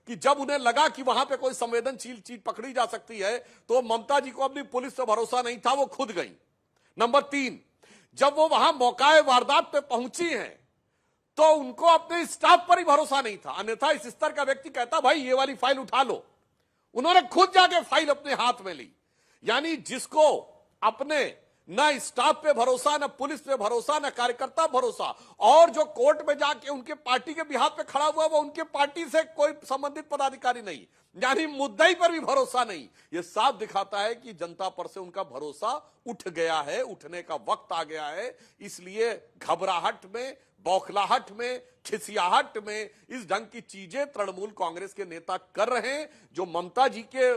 कि जब उन्हें लगा कि वहां पे कोई संवेदनशील चीज पकड़ी जा सकती है तो ममता जी को अपनी पुलिस पे भरोसा नहीं था, वो खुद गई। नंबर 3, जब वो वहां मौकाए वारदात पे पहुंची हैं तो उनको अपने स्टाफ पर ही भरोसा नहीं था, अन्यथा इस स्तर का व्यक्ति कहता भाई ये वाली फाइल उठा लो। उन्होंने खुद जाके फाइल अपने हाथ में ली। यानी जिसको अपने न स्टाफ पे भरोसा, न पुलिस पे भरोसा, न कार्यकर्ता भरोसा, और जो कोर्ट में जाके उनके पार्टी के बिहाफ पे खड़ा हुआ वो उनके पार्टी से कोई संबंधित पदाधिकारी नहीं, यानी मुद्दई पर भी भरोसा नहीं। ये साफ दिखाता है कि जनता पर से उनका भरोसा उठ गया है, उठने का वक्त आ गया है। इसलिए घबराहट में, बौखलाहट में, खिसियाहट में इस ढंग की चीजें तृणमूल कांग्रेस के नेता कर रहे हैं, जो ममता जी के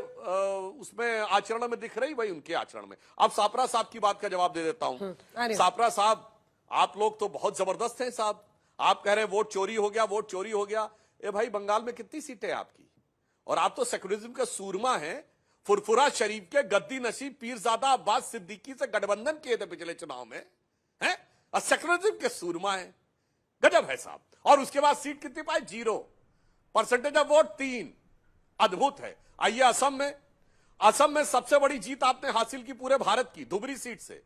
उसमें आचरण में दिख रही वही उनके आचरण में। अब सापरा साहब की बात का जवाब दे देता हूं। सापरा साहब, आप लोग तो बहुत जबरदस्त हैं साहब, आप कह रहे हैं वोट चोरी हो गया, वोट चोरी हो गया। ए भाई, बंगाल में कितनी सीटें आपकी, और आप तो सेक्युलरिज्म के सूरमा हैं। फुरफुरा शरीफ के गद्दी नशीब पीरजादा अब्बास सिद्दीकी से गठबंधन किए थे पिछले चुनाव में, हैं, और सेक्युलरिज्म के सूरमा है। गजब है साहब। और उसके बाद सीट कितनी पाई? 0 परसेंटेज ऑफ वोट 3। अद्भुत है। आइए असम में, असम में सबसे बड़ी जीत आपने हासिल की पूरे भारत की, धुबरी सीट से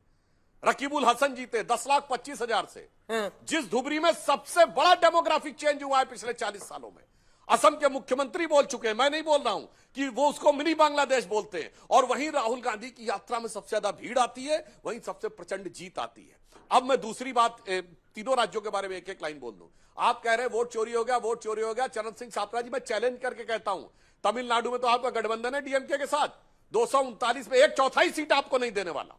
रकीबुल हसन जीते 10,25,000 से, जिस धुबरी में सबसे बड़ा डेमोग्राफिक चेंज हुआ है पिछले 40 सालों में। असम के मुख्यमंत्री बोल चुके हैं, मैं नहीं बोल रहा हूं, कि वो उसको मिनी बांग्लादेश बोलते हैं। और वहीं राहुल गांधी की यात्रा में सबसे ज्यादा भीड़ आती है, वहीं सबसे प्रचंड जीत आती है। अब मैं दूसरी बात, तीनों राज्यों के बारे में एक लाइन बोल दूं। आप कह रहे हैं वोट चोरी हो गया, वोट चोरी हो गया। चरण सिंह छात्रा जी, मैं चैलेंज करके कहता हूं, तमिलनाडु में तो आपका गठबंधन है डीएमके के साथ, 239 में 1/4 सीट आपको नहीं देने वाला।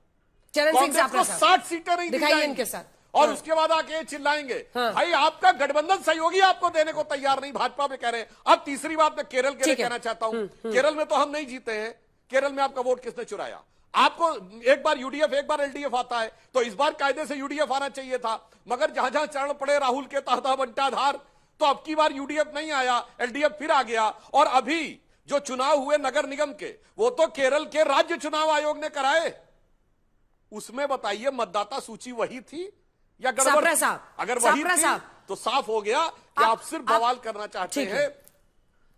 चरण सिंह छात्रा को 60 सीटें नहीं दिखाइए इनके साथ, और उसके बाद आके चिल्लाएंगे भाई आपका गठबंधन सहयोगी आपको देने को तैयार नहीं, भाजपा में कह रहे हैं। अब तीसरी बात मैं केरल के लिए कहना चाहता हूं। केरल में तो हम नहीं जीते हैं। केरल में आपका वोट किसने चुराया? आपको एक बार यूडीएफ, एक बार एलडीएफ आता है, तो इस बार कायदे से यूडीएफ आना चाहिए था, मगर जहां जहां चरण पड़े राहुल के तहता बंटाधार, तो अब की बार यूडीएफ नहीं आया, एलडीएफ फिर आ गया। और अभी जो चुनाव हुए नगर निगम के, वो तो केरल के राज्य चुनाव आयोग ने कराए। उसमें बताइए मतदाता सूची वही थी या गड़बड़? अगर वही थी तो साफ हो गया कि आप सिर्फ बवाल करना चाहते हैं।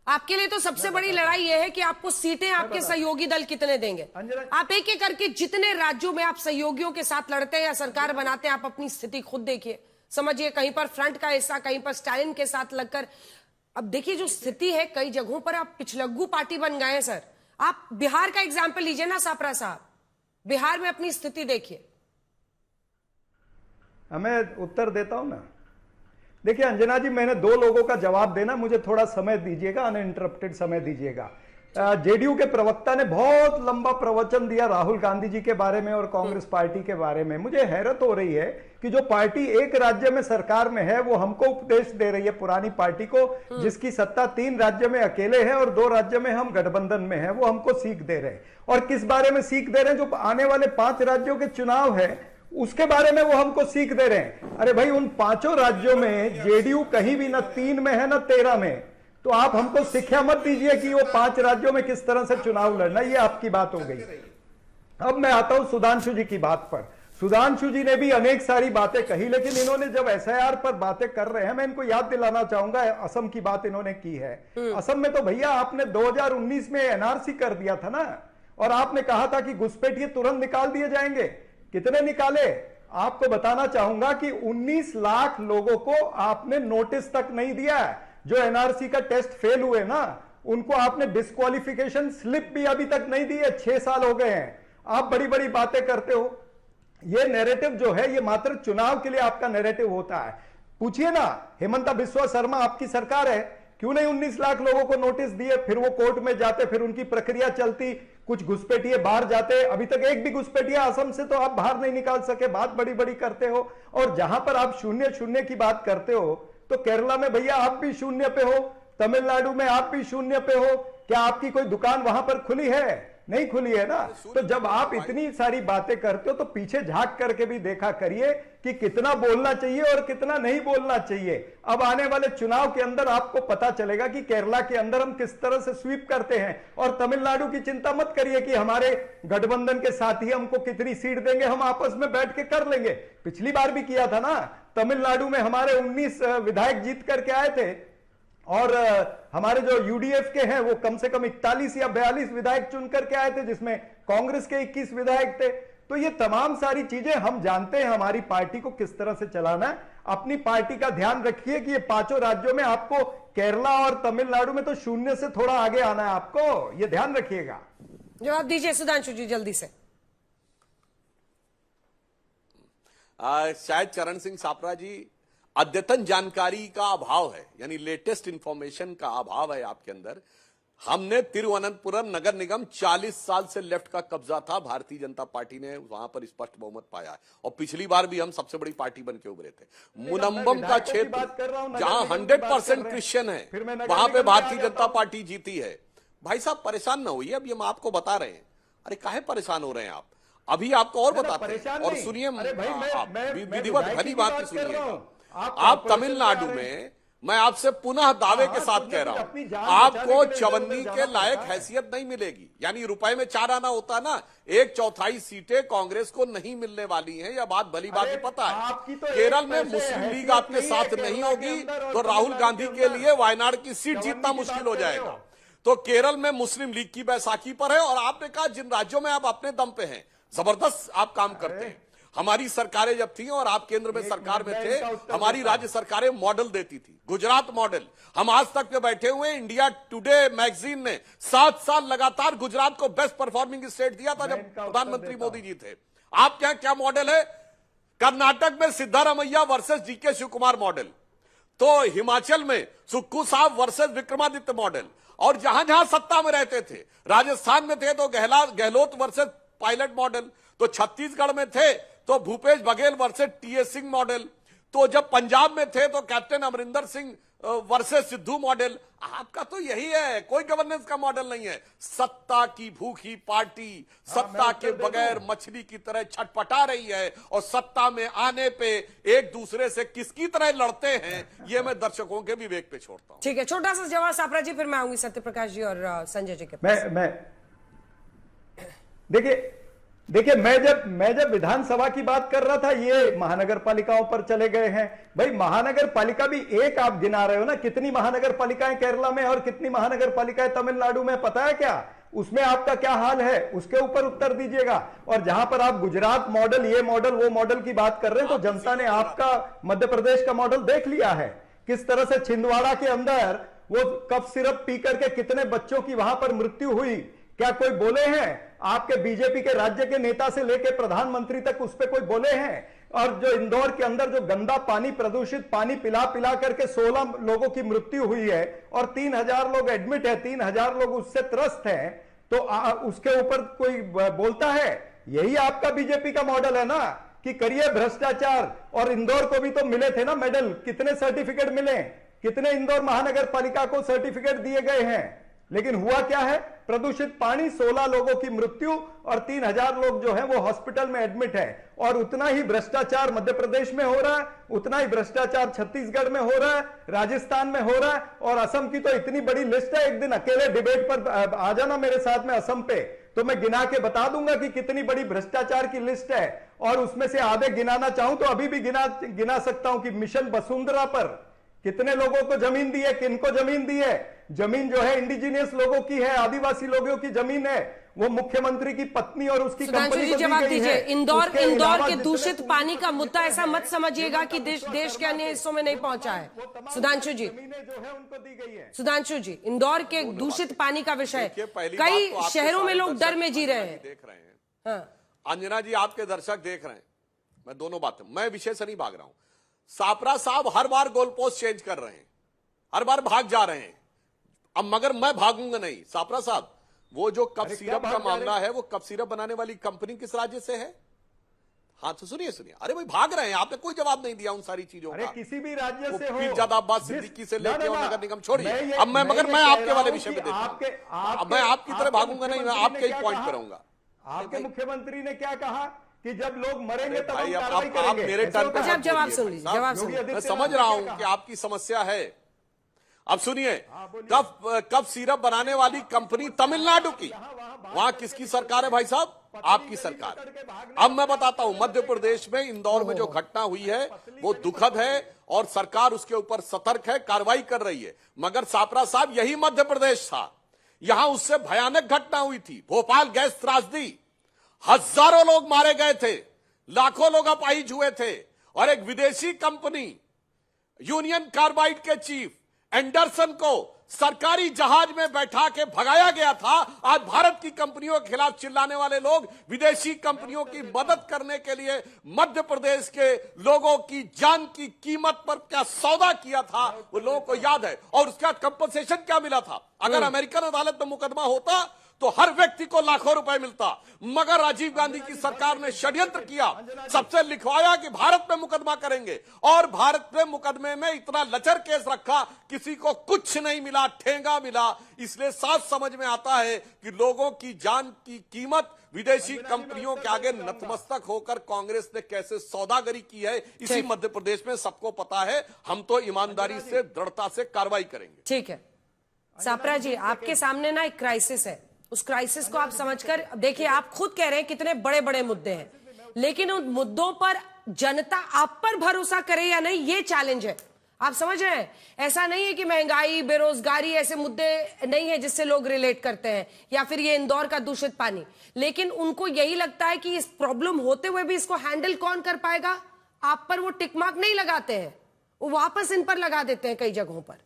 आपके लिए तो सबसे बड़ी लड़ाई यह है कि आपको सीटें आपके सहयोगी दल कितने देंगे। आप एक एक करके जितने राज्यों में आप सहयोगियों के साथ लड़ते हैं या सरकार बनाते हैं, आप अपनी स्थिति खुद देखिए, समझिए। कहीं पर फ्रंट का हिस्सा, कहीं पर स्टालिन के साथ लगकर। अब देखिए जो स्थिति है, कई जगहों पर आप पिछलग्गू पार्टी बन गए हैं सर। आप बिहार का एग्जाम्पल लीजिए ना सापरा साहब, बिहार में अपनी स्थिति देखिए। मैं उत्तर देता हूं ना। देखिए अंजना जी, मैंने 2 लोगों का जवाब देना, मुझे थोड़ा समय दीजिएगा, अनइंटरप्टेड समय दीजिएगा। जेडीयू के प्रवक्ता ने बहुत लंबा प्रवचन दिया राहुल गांधी जी के बारे में और कांग्रेस पार्टी के बारे में। मुझे हैरत हो रही है कि जो पार्टी एक राज्य में सरकार में है वो हमको उपदेश दे रही है, पुरानी पार्टी को, जिसकी सत्ता 3 राज्य में अकेले है और 2 राज्य में हम गठबंधन में है, वो हमको सीख दे रहे हैं। और किस बारे में सीख दे रहे हैं? जो आने वाले 5 राज्यों के चुनाव है उसके बारे में वो हमको सीख दे रहे हैं। अरे भाई, उन 5 राज्यों में जेडीयू कहीं भी न 3 में है न 13 में, तो आप हमको शिक्षा मत दीजिए कि वो 5 राज्यों में किस तरह से चुनाव लड़ना। ये आपकी बात हो गई। अब मैं आता हूं सुधांशु जी की बात पर। सुधांशु जी ने भी अनेक सारी बातें कही, लेकिन इन्होंने जब एसआईआर पर बातें कर रहे हैं, मैं इनको याद दिलाना चाहूंगा असम की बात इन्होंने की है। असम में तो भैया आपने 2019 में एनआरसी कर दिया था ना, और आपने कहा था कि घुसपैठिए तुरंत निकाल दिए जाएंगे। कितने निकाले? आपको बताना चाहूंगा कि 19 लाख लोगों को आपने नोटिस तक नहीं दिया है। जो एनआरसी का टेस्ट फेल हुए ना, उनको आपने डिस्क्वालिफिकेशन स्लिप भी अभी तक नहीं दी है। 6 साल हो गए हैं। आप बड़ी बड़ी बातें करते हो। ये नैरेटिव जो है, ये मात्र चुनाव के लिए आपका नैरेटिव होता है। पूछिए ना, हेमंता बिस्वा शर्मा आपकी सरकार है, क्यों नहीं 19 लाख लोगों को नोटिस दिए? फिर वो कोर्ट में जाते, फिर उनकी प्रक्रिया चलती, कुछ घुसपैठिए बाहर जाते। अभी तक एक भी घुसपैठिया असम से तो आप बाहर नहीं निकाल सके। बात बड़ी बड़ी करते हो। और जहां पर आप शून्य शून्य की बात करते हो, तो केरला में भैया आप भी शून्य पे हो, तमिलनाडु में आप भी शून्य पे हो। क्या आपकी कोई दुकान वहां पर खुली है? नहीं खुली है ना। तो जब आप इतनी सारी बातें करते हो, तो पीछे झांक करके भी देखा करिए कि कितना बोलना चाहिए और कितना नहीं बोलना चाहिए। अब आने वाले चुनाव के अंदर आपको पता चलेगा कि केरला के अंदर हम किस तरह से स्वीप करते हैं। और तमिलनाडु की चिंता मत करिए कि हमारे गठबंधन के साथी हमको कितनी सीट देंगे, हम आपस में बैठ के कर लेंगे। पिछली बार भी किया था ना, तमिलनाडु में हमारे 19 विधायक जीत करके आए थे, और हमारे जो यूडीएफ के हैं वो कम से कम 41 या 42 विधायक चुन करके आए थे, जिसमें कांग्रेस के 21 विधायक थे। तो ये तमाम सारी चीजें हम जानते हैं हमारी पार्टी को किस तरह से चलाना है। अपनी पार्टी का ध्यान रखिए कि ये 5 राज्यों में आपको केरला और तमिलनाडु में तो शून्य से थोड़ा आगे आना है, आपको ये ध्यान रखिएगा। जवाब दीजिए सुधांशु जी जल्दी से। शायद चरण सिंह सापरा जी, अद्यतन जानकारी का अभाव है, यानी लेटेस्ट इंफॉर्मेशन का अभाव है आपके अंदर। हमने तिरुवनंतपुरम नगर निगम 40 साल से लेफ्ट का कब्जा था, भारतीय जनता पार्टी ने वहां पर स्पष्ट बहुमत पाया है, और पिछली बार भी हम सबसे बड़ी पार्टी बन के उभरे थे। मुनम्बम का क्षेत्र जहां 100% क्रिश्चियन है, वहां पे भारतीय जनता पार्टी जीती है। भाई साहब परेशान ना होइए, अभी हम आपको बता रहे हैं। अरे काहे परेशान हो रहे हैं आप? अभी आपको और बताते हैं, और सुनिए विधिवत भली बात की सुनिए। आप तमिलनाडु में, मैं आपसे पुनः दावे के साथ कह रहा हूं, आपको चवन्नी के लायक हैसियत नहीं मिलेगी। यानी रुपए में 4 आना होता ना, 1/4 सीटें कांग्रेस को नहीं मिलने वाली हैं, यह बात भली बात पता है। केरल में मुस्लिम लीग आपके साथ नहीं होगी, तो राहुल गांधी के लिए वायनाड की सीट जीतना मुश्किल हो जाएगा। तो केरल में मुस्लिम लीग की बैसाखी पर है, और आपने कहा जिन राज्यों में आप अपने दम पे हैं, जबरदस्त आप काम करते हैं। हमारी सरकारें जब थी और आप केंद्र में सरकार में थे, हमारी राज्य सरकारें मॉडल देती थी, गुजरात मॉडल। हम आज तक पे बैठे हुए, इंडिया टुडे मैगजीन ने 7 साल लगातार गुजरात को बेस्ट परफॉर्मिंग स्टेट दिया था जब प्रधानमंत्री मोदी जी थे। आप क्या मॉडल है? कर्नाटक में सिद्धारमैया वर्सेस जीके शिवकुमार मॉडल, तो हिमाचल में सुक्खू साहब वर्सेस विक्रमादित्य मॉडल, और जहां जहां सत्ता में रहते थे, राजस्थान में थे तो गहलोत वर्सेस पायलट मॉडल, तो छत्तीसगढ़ में थे तो भूपेश बघेल वर्सेस टीएस सिंह मॉडल, तो जब पंजाब में थे तो captain Amarinder Singh versus Sidhu model. आपका तो यही है, कोई गवर्नेंस का मॉडल नहीं है। सत्ता की भूखी पार्टी सत्ता के बगैर मछली की तरह छटपटा रही है, और सत्ता में आने पे एक दूसरे से किसकी तरह लड़ते हैं, ये मैं दर्शकों के विवेक पे छोड़ता हूं। ठीक है, छोटा सा जवाब सापरा जी, फिर मैं आऊंगी सत्यप्रकाश जी और संजय जी के पास। मैं देखिए मैं जब विधानसभा की बात कर रहा था, ये महानगर पालिकाओं पर चले गए हैं। भाई महानगर पालिका भी एक आप गिना रहे हो ना, कितनी महानगर पालिकाएं केरला में और कितनी महानगर पालिकाएं तमिलनाडु में, पता है क्या? उसमें आपका क्या हाल है, उसके ऊपर उत्तर दीजिएगा। और जहां पर आप गुजरात मॉडल, ये मॉडल, वो मॉडल की बात कर रहे हैं, तो जनता ने आपका मध्य प्रदेश का मॉडल देख लिया है, किस तरह से छिंदवाड़ा के अंदर वो कफ सिरप पी करके कितने बच्चों की वहां पर मृत्यु हुई। क्या कोई बोले हैं? आपके बीजेपी के राज्य के नेता से लेकर प्रधानमंत्री तक उस पर कोई बोले हैं? और जो इंदौर के अंदर जो गंदा पानी, प्रदूषित पानी पिला पिला करके 16 लोगों की मृत्यु हुई है और 3000 लोग एडमिट है, 3000 लोग उससे त्रस्त हैं, तो उसके ऊपर कोई बोलता है? यही आपका बीजेपी का मॉडल है ना, कि करिए भ्रष्टाचार। और इंदौर को भी तो मिले थे ना मेडल, कितने सर्टिफिकेट मिले, कितने इंदौर महानगर पालिका को सर्टिफिकेट दिए गए हैं। लेकिन हुआ क्या है? प्रदूषित पानी, 16 लोगों की मृत्यु और 3000 लोग जो है वो हॉस्पिटल में एडमिट है। और उतना ही भ्रष्टाचार मध्य प्रदेश में हो रहा है, उतना ही भ्रष्टाचार छत्तीसगढ़ में हो रहा है, राजस्थान में हो रहा है, और असम की तो इतनी बड़ी लिस्ट है। एक दिन अकेले डिबेट पर आ जाना मेरे साथ में असम पे, तो मैं गिना के बता दूंगा कि कितनी बड़ी भ्रष्टाचार की लिस्ट है, और उसमें से आधे गिनाना चाहूं तो अभी भी गिना सकता हूं कि मिशन वसुंधरा पर कितने लोगों को जमीन दी है, किनको जमीन दी है। जमीन जो है इंडिजिनियस लोगों की है, आदिवासी लोगों की जमीन है, वो मुख्यमंत्री की पत्नी और उसकी कंपनी को जवाब दी गई दीजिए। है। इंदौर के जितने दूषित पानी का मुद्दा ऐसा मत समझिएगा कि देश के अन्य हिस्सों में नहीं पहुंचा है। सुधांशु जी, जमीनें जो है उनको दी गई है। सुधांशु जी, इंदौर के दूषित पानी का विषय, कई शहरों में लोग डर में जी रहे हैं। देख रहे हैं हाँ। अंजना जी, आपके दर्शक देख रहे हैं। मैं दोनों बातें, मैं विषय से नहीं भाग रहा हूं। सापरा साहब हर बार गोल पोस्ट चेंज कर रहे हैं, हर बार भाग जा रहे हैं। अब मगर मैं भागूंगा नहीं। सापरा साहब, वो जो कप सिरप का मामला है, वो कप सिरप बनाने वाली कंपनी किस राज्य से है? हाँ तो सुनिए। अरे भाई भाग रहे हैं, आपने कोई जवाब नहीं दिया उन सारी चीजों का। किसी भी राज्य से हो, ज्यादा अब्बास सिद्दीकी से लेके और नगर निगम छोड़िए। अब मैं आपके वाले विषय पे देखता हूं। अब मैं आपकी तरह भागूंगा नहीं, मैं आपके ही पॉइंट पर रहूंगा। आपके मुख्यमंत्री ने क्या कहा कि जब लोग मरेंगे तब हम आप कार्रवाई करेंगे। मेरे टर्न पे अच्छा, जवाब सुन लीजिए, जवाब सुन लीजिए। मैं समझ रहा हूं कि आपकी समस्या है। अब सुनिए, कप सिरप बनाने वाली कंपनी तमिलनाडु की, वहां किसकी सरकार है भाई साहब? आपकी सरकार। अब मैं बताता हूं, मध्य प्रदेश में इंदौर में जो घटना हुई है वो दुखद है और सरकार उसके ऊपर सतर्क है, कार्रवाई कर रही है। मगर सापरा साहब, यही मध्य प्रदेश था, यहां उससे भयानक घटना हुई थी, भोपाल गैस त्रासदी। हजारों लोग मारे गए थे, लाखों लोग अपाहिज हुए थे, और एक विदेशी कंपनी यूनियन कार्बाइड के चीफ एंडरसन को सरकारी जहाज में बैठा के भगाया गया था। आज भारत की कंपनियों के खिलाफ चिल्लाने वाले लोग विदेशी कंपनियों की मदद करने के लिए मध्य प्रदेश के लोगों की जान की कीमत पर क्या सौदा किया था, वो लोगों को याद है। और उसका कंपनसेशन क्या मिला था? अगर अमेरिकन अदालत में मुकदमा होता तो हर व्यक्ति को लाखों रुपए मिलता। मगर राजीव गांधी की सरकार ने षड्यंत्र किया, सबसे लिखवाया कि भारत में मुकदमा करेंगे, और भारत में मुकदमे में इतना लचर केस रखा, किसी को कुछ नहीं मिला, ठेंगा मिला। इसलिए साफ समझ में आता है कि लोगों की जान की कीमत विदेशी कंपनियों के आगे नतमस्तक होकर कांग्रेस ने कैसे सौदागरी की है, इसी मध्य प्रदेश में सबको पता है। हम तो ईमानदारी से, दृढ़ता से कार्रवाई करेंगे। ठीक है सापरा जी, आपके सामने ना एक क्राइसिस है, उस क्राइसिस को आप समझकर देखिए। आप खुद कह रहे हैं कितने बड़े बड़े मुद्दे हैं, लेकिन उन मुद्दों पर जनता आप पर भरोसा करे या नहीं, ये चैलेंज है। आप समझ रहे हैं? ऐसा नहीं है कि महंगाई, बेरोजगारी ऐसे मुद्दे नहीं है जिससे लोग रिलेट करते हैं, या फिर ये इंदौर का दूषित पानी, लेकिन उनको यही लगता है कि इस प्रॉब्लम होते हुए भी इसको हैंडल कौन कर पाएगा। आप पर वो टिक मार्क नहीं लगाते हैं, वो वापस इन पर लगा देते हैं कई जगहों पर।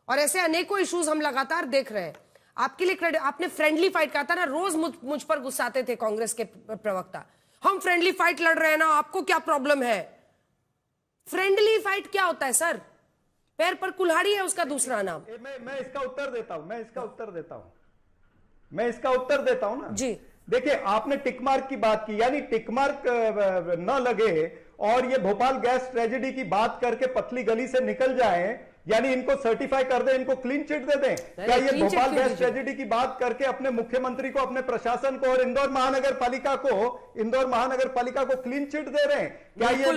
और ऐसे अनेकों इश्यूज हम लगातार देख रहे हैं। आपके लिए क्रेडिट, आपने फ्रेंडली फाइट कहा था ना, रोज मुझ पर गुस्साते थे कांग्रेस के प्रवक्ता, हम फ्रेंडली फाइट लड़ रहे हैं ना, आपको क्या प्रॉब्लम है। फ्रेंडली फाइट क्या होता है सर? पैर पर कुल्हाड़ी है उसका दूसरा नाम। मैं इसका उत्तर देता हूं, मैं इसका उत्तर देता हूं ना जी। देखिए, आपने टिकमार्क की बात की, यानी टिकमार्क न लगे और ये भोपाल गैस ट्रेजेडी की बात करके पतली गली से निकल जाए, यानी इनको सर्टिफाई कर दे, इनको क्लीन चिट दे दें। क्या ये भोपाल गैस ट्रेजेडी की बात करके अपने मुख्यमंत्री को, अपने प्रशासन को और इंदौर महानगर पालिका को क्लीन चिट दे रहे हैं? क्या ये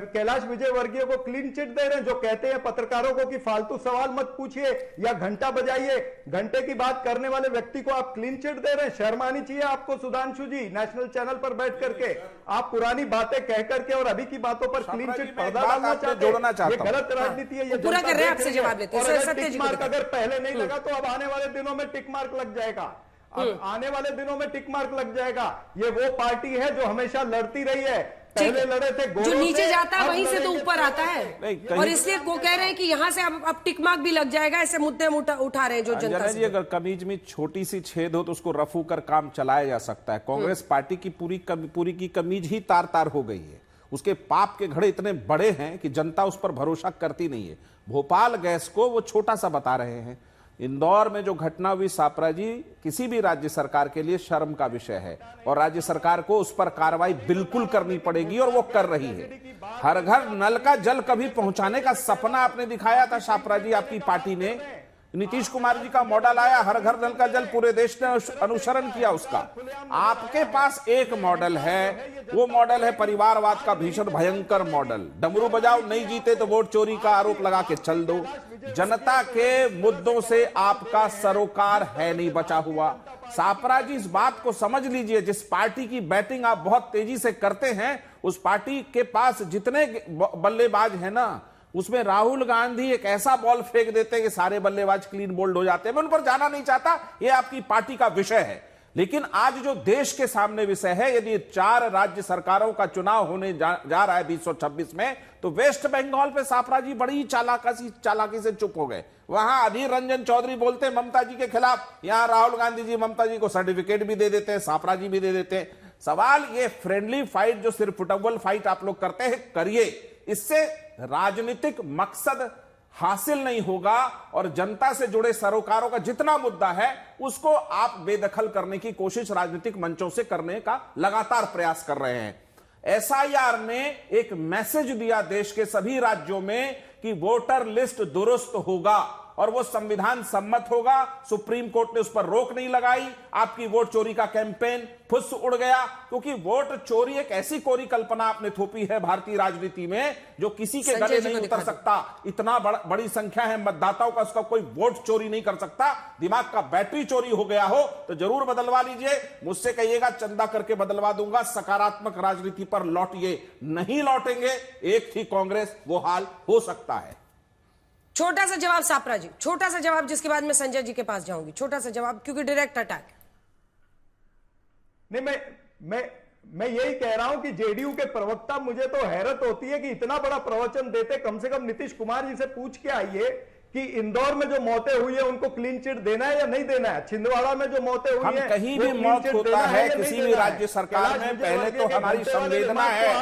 कैलाश विजयवर्गीय को क्लीन चिट दे रहे हैं, जो कहते हैं पत्रकारों को कि फालतू सवाल मत पूछिए या घंटा बजाइए? घंटे की बात करने वाले व्यक्ति को आप क्लीन चिट दे रहे हैं। शर्म आनी चाहिए आपको सुधांशु जी, नेशनल चैनल पर बैठ करके आप पुरानी बातें कह करके और अभी की बातों पर क्लीन चिट पर्दा डालना चाहते हैं। ये गलत राजनीति है। ये पूरा कर रहे हैं, आपसे जवाब लेते हैं। टिक मार्क अगर पहले नहीं लगा तो अब आने वाले दिनों में टिक मार्क लग जाएगा। अब आने वाले दिनों में टिक मार्क लग जाएगा। ये वो पार्टी है जो हमेशा लड़ती रही है, पहले लड़े थे, जो नीचे जाता है वहीं से तो ऊपर आता है, और इसलिए वो कह रहे हैं कि यहाँ से अब टिक मार्क भी लग जाएगा। ऐसे मुद्दे उठा रहे हैं जो जनता से। अगर कमीज में छोटी सी छेद हो तो उसको रफू कर काम चलाया जा सकता है। कांग्रेस पार्टी की पूरी की कमीज ही तार तार हो गई है। उसके पाप के घड़े इतने बड़े हैं कि जनता उस पर भरोसा करती नहीं है। भोपाल गैस को वो छोटा सा बता रहे हैं। इंदौर में जो घटना हुई सापरा जी, किसी भी राज्य सरकार के लिए शर्म का विषय है, और राज्य सरकार को उस पर कार्रवाई बिल्कुल करनी पड़ेगी, और वो कर रही है। हर घर नल का जल कभी पहुंचाने का सपना आपने दिखाया था सापरा जी, आपकी पार्टी ने, नीतीश कुमार जी का मॉडल आया, हर घर नल का जल, पूरे देश ने अनुसरण किया उसका। आपके पास एक मॉडल है, वो मॉडल है परिवारवाद का भीषण भयंकर मॉडल। डमरू बजाओ, नहीं जीते तो वोट चोरी का आरोप लगा के चल दो। जनता के मुद्दों से आपका सरोकार है नहीं बचा हुआ। सापरा जी, इस बात को समझ लीजिए, जिस पार्टी की बैटिंग आप बहुत तेजी से करते हैं, उस पार्टी के पास जितने बल्लेबाज हैं ना, उसमें राहुल गांधी एक ऐसा बॉल फेंक देते हैं कि सारे बल्लेबाज क्लीन बोल्ड हो जाते हैं। मैं उन पर जाना नहीं चाहता, यह आपकी पार्टी का विषय है। लेकिन आज जो देश के सामने विषय है, यदि 4 राज्य सरकारों का चुनाव होने जा रहा है 2026 में, तो वेस्ट बंगाल पे सापरा जी बड़ी चालाकी से चुप हो गए। वहां अधीर रंजन चौधरी बोलते हैं ममता जी के खिलाफ, यहां राहुल गांधी जी ममता जी को सर्टिफिकेट भी दे देते हैं, सापरा जी भी दे देते हैं। सवाल ये फ्रेंडली फाइट, जो सिर्फ फुटबॉल फाइट आप लोग करते हैं, करिए, इससे राजनीतिक मकसद हासिल नहीं होगा और जनता से जुड़े सरोकारों का जितना मुद्दा है उसको आप बेदखल करने की कोशिश राजनीतिक मंचों से करने का लगातार प्रयास कर रहे हैं। एसआईआर ने एक मैसेज दिया देश के सभी राज्यों में कि वोटर लिस्ट दुरुस्त होगा और वो संविधान सम्मत होगा। सुप्रीम कोर्ट ने उस पर रोक नहीं लगाई। आपकी वोट चोरी का कैंपेन फुस उड़ गया, क्योंकि वोट चोरी एक ऐसी कोरी कल्पना आपने थोपी है भारतीय राजनीति में जो किसी के गले नहीं उतर सकता। इतना बड़ी संख्या है मतदाताओं का, उसका कोई वोट चोरी नहीं कर सकता। दिमाग का बैटरी चोरी हो गया हो तो जरूर बदलवा लीजिए, मुझसे कहिएगा चंदा करके बदलवा दूंगा। सकारात्मक राजनीति पर लौटिए, नहीं लौटेंगे एक थी कांग्रेस, वो हाल हो सकता है। छोटा सा जवाब सापरा जी, छोटा सा जवाब, जिसके बाद मैं संजय जी के पास जाऊंगी। छोटा सा जवाब, क्योंकि डायरेक्ट अटैक। नहीं, मैं यही कह रहा हूं कि जेडीयू के प्रवक्ता, मुझे तो हैरत होती है कि इतना बड़ा प्रवचन देते। कम से कम नीतीश कुमार जी से पूछ के आइए कि इंदौर में जो मौतें हुई है उनको क्लीन चिट देना है या नहीं देना है। छिंदवाड़ा में जो मौतें हुई है, कहीं भी मौत होता है किसी भी राज्य सरकार में, पहले तो हमारी संवेदना है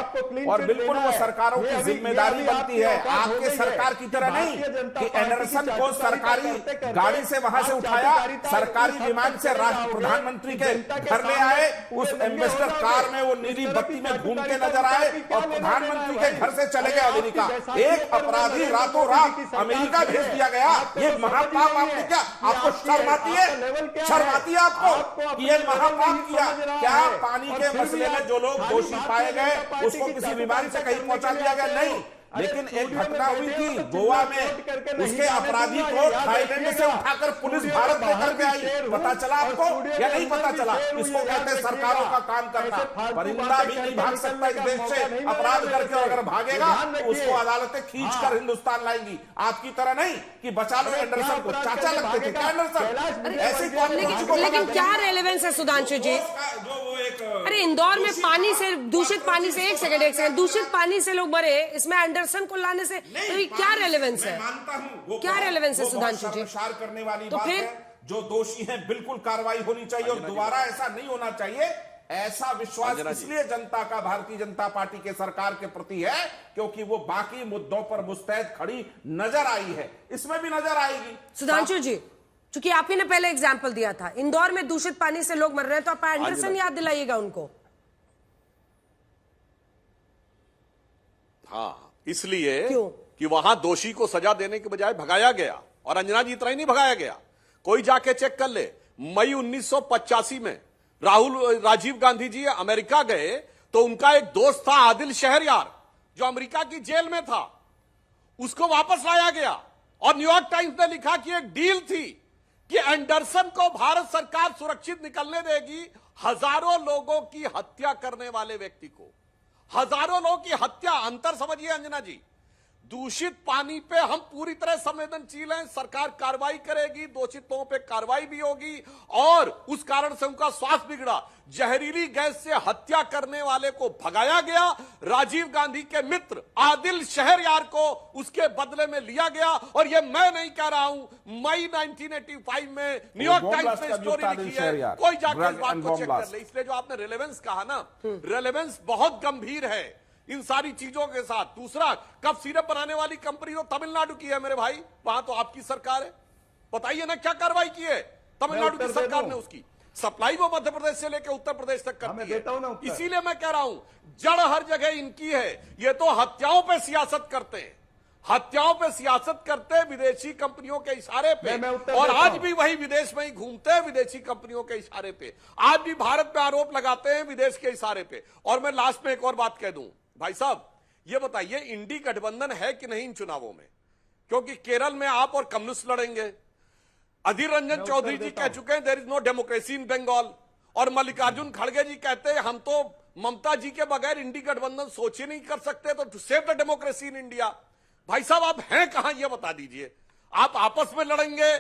और बिल्कुल वो सरकारों की जिम्मेदारी बनती है। आपके सरकार की तरह नहीं कि एंडरसन को सरकारी गाड़ी से वहां से उठाया, सरकारी विमान से राष्ट्र प्रधानमंत्री के घर ले आए, उस एम्बेसडर कार में वो नीली बत्ती में घूम के नजर आए और प्रधानमंत्री के घर से चले गए अमेरिका। एक अपराधी रातों रात अमेरिका भेज गया। ये महापाप आपने क्या, आपको शर्म आती है? शर्म आती है आपको कि ये महापाप किया? क्या पानी के मसले में जो लोग दोषी पाए गए उसको किसी विमान से कहीं पहुंचा दिया गया? नहीं। लेकिन एक घटना हुई थी गोवा में, उसके अपराधी को थाईलैंड से उठाकर पुलिस भारत लेकर के आई। पता चला आपको या नहीं पता चला? इसको कहते हैं सरकारों का काम करना। परिंदा भी नहीं भाग सकता इस देश से, अपराध करके, और अगर भागेगा तो उसको अदालतें खींचकर हिंदुस्तान लाएंगी। आपकी तरह नहीं कि बचा लो एंडरसन को, चाचा लगते थे क्या एंडरसन? ऐसी लेकिन क्या रेलेवेंस है सुधांशु जी? अरे इंदौर में पानी से, दूषित पानी से, एक सेकंड, दूषित पानी से लोग मरे, इसमें एंडरसन को लाने से तो क्या रेलेवेंस है? मानता हूं क्या रेलेवेंस है सुधांशु जी? करने वाली तो बात फिर है, जो दोषी हैं बिल्कुल कार्रवाई होनी चाहिए और दोबारा ऐसा नहीं होना चाहिए। ऐसा विश्वास इसलिए जनता का भारतीय जनता पार्टी के सरकार के प्रति है क्योंकि वो बाकी मुद्दों पर मुस्तैद खड़ी नजर आई है, इसमें भी नजर आएगी। सुधांशु जी, चूंकि आप ही ने पहले एग्जाम्पल दिया था, इंदौर में दूषित पानी से लोग मर रहे हैं, तो आप एंडरसन याद दिलाइएगा उनको। हाँ, इसलिए कि वहां दोषी को सजा देने के बजाय भगाया गया। और अंजना जी इतना ही नहीं भगाया गया, कोई जाके चेक कर ले, मई 1985 में राजीव गांधी जी अमेरिका गए तो उनका एक दोस्त था आदिल शहरयार, जो अमेरिका की जेल में था, उसको वापस लाया गया। और न्यूयॉर्क टाइम्स ने लिखा कि एक डील थी कि एंडरसन को भारत सरकार सुरक्षित निकलने देगी, हजारों लोगों की हत्या करने वाले व्यक्ति को। हजारों लोगों की हत्या, अंतर समझिए अंजना जी। दूषित पानी पे हम पूरी तरह संवेदनशील हैं, सरकार कार्रवाई करेगी, दोषितों पे कार्रवाई भी होगी, और उस कारण से उनका स्वास्थ्य बिगड़ा। जहरीली गैस से हत्या करने वाले को भगाया गया, राजीव गांधी के मित्र आदिल शहरयार को उसके बदले में लिया गया। और ये मैं नहीं कह रहा हूं, मई 1985 में न्यूयॉर्क टाइम्स ने स्टोरी लिखी है, कोई जाकर इस बात को चेक कर ले। इसलिए जो आपने रेलेवेंस कहा ना, रेलेवेंस बहुत गंभीर है इन सारी चीजों के साथ। दूसरा, कफ सिरप बनाने वाली कंपनी तो तमिलनाडु की है मेरे भाई, वहां तो आपकी सरकार है, बताइए ना क्या कार्रवाई की है तमिलनाडु की सरकार ने? उसकी सप्लाई वो मध्य प्रदेश से लेकर उत्तर प्रदेश तक करती है। इसीलिए मैं कह रहा हूं, जड़ हर जगह इनकी है। ये तो हत्याओं पे सियासत करते हैं, हत्याओं पे सियासत करते हैं विदेशी कंपनियों के इशारे पे, मैं उत्तर और देता आज हूं। भी वही विदेश में ही घूमते हैं विदेशी कंपनियों के इशारे पे, आज भी भारत पे आरोप लगाते हैं विदेश के इशारे पे। और मैं लास्ट में एक और बात कह दूं, भाई साहब ये बताइए इंडी गठबंधन है कि नहीं इन चुनावों में? क्योंकि केरल में आप और कम्युनिस्ट लड़ेंगे, अधीर रंजन चौधरी जी कह चुके हैं there is no democracy in Bengal, और मल्लिकार्जुन खड़गे जी कहते हैं हम तो ममता जी के बगैर इंडी गठबंधन सोच ही नहीं कर सकते, तो to save the democracy in India. भाई साहब आप हैं कहां ये बता दीजिए, आप आपस में लड़ेंगे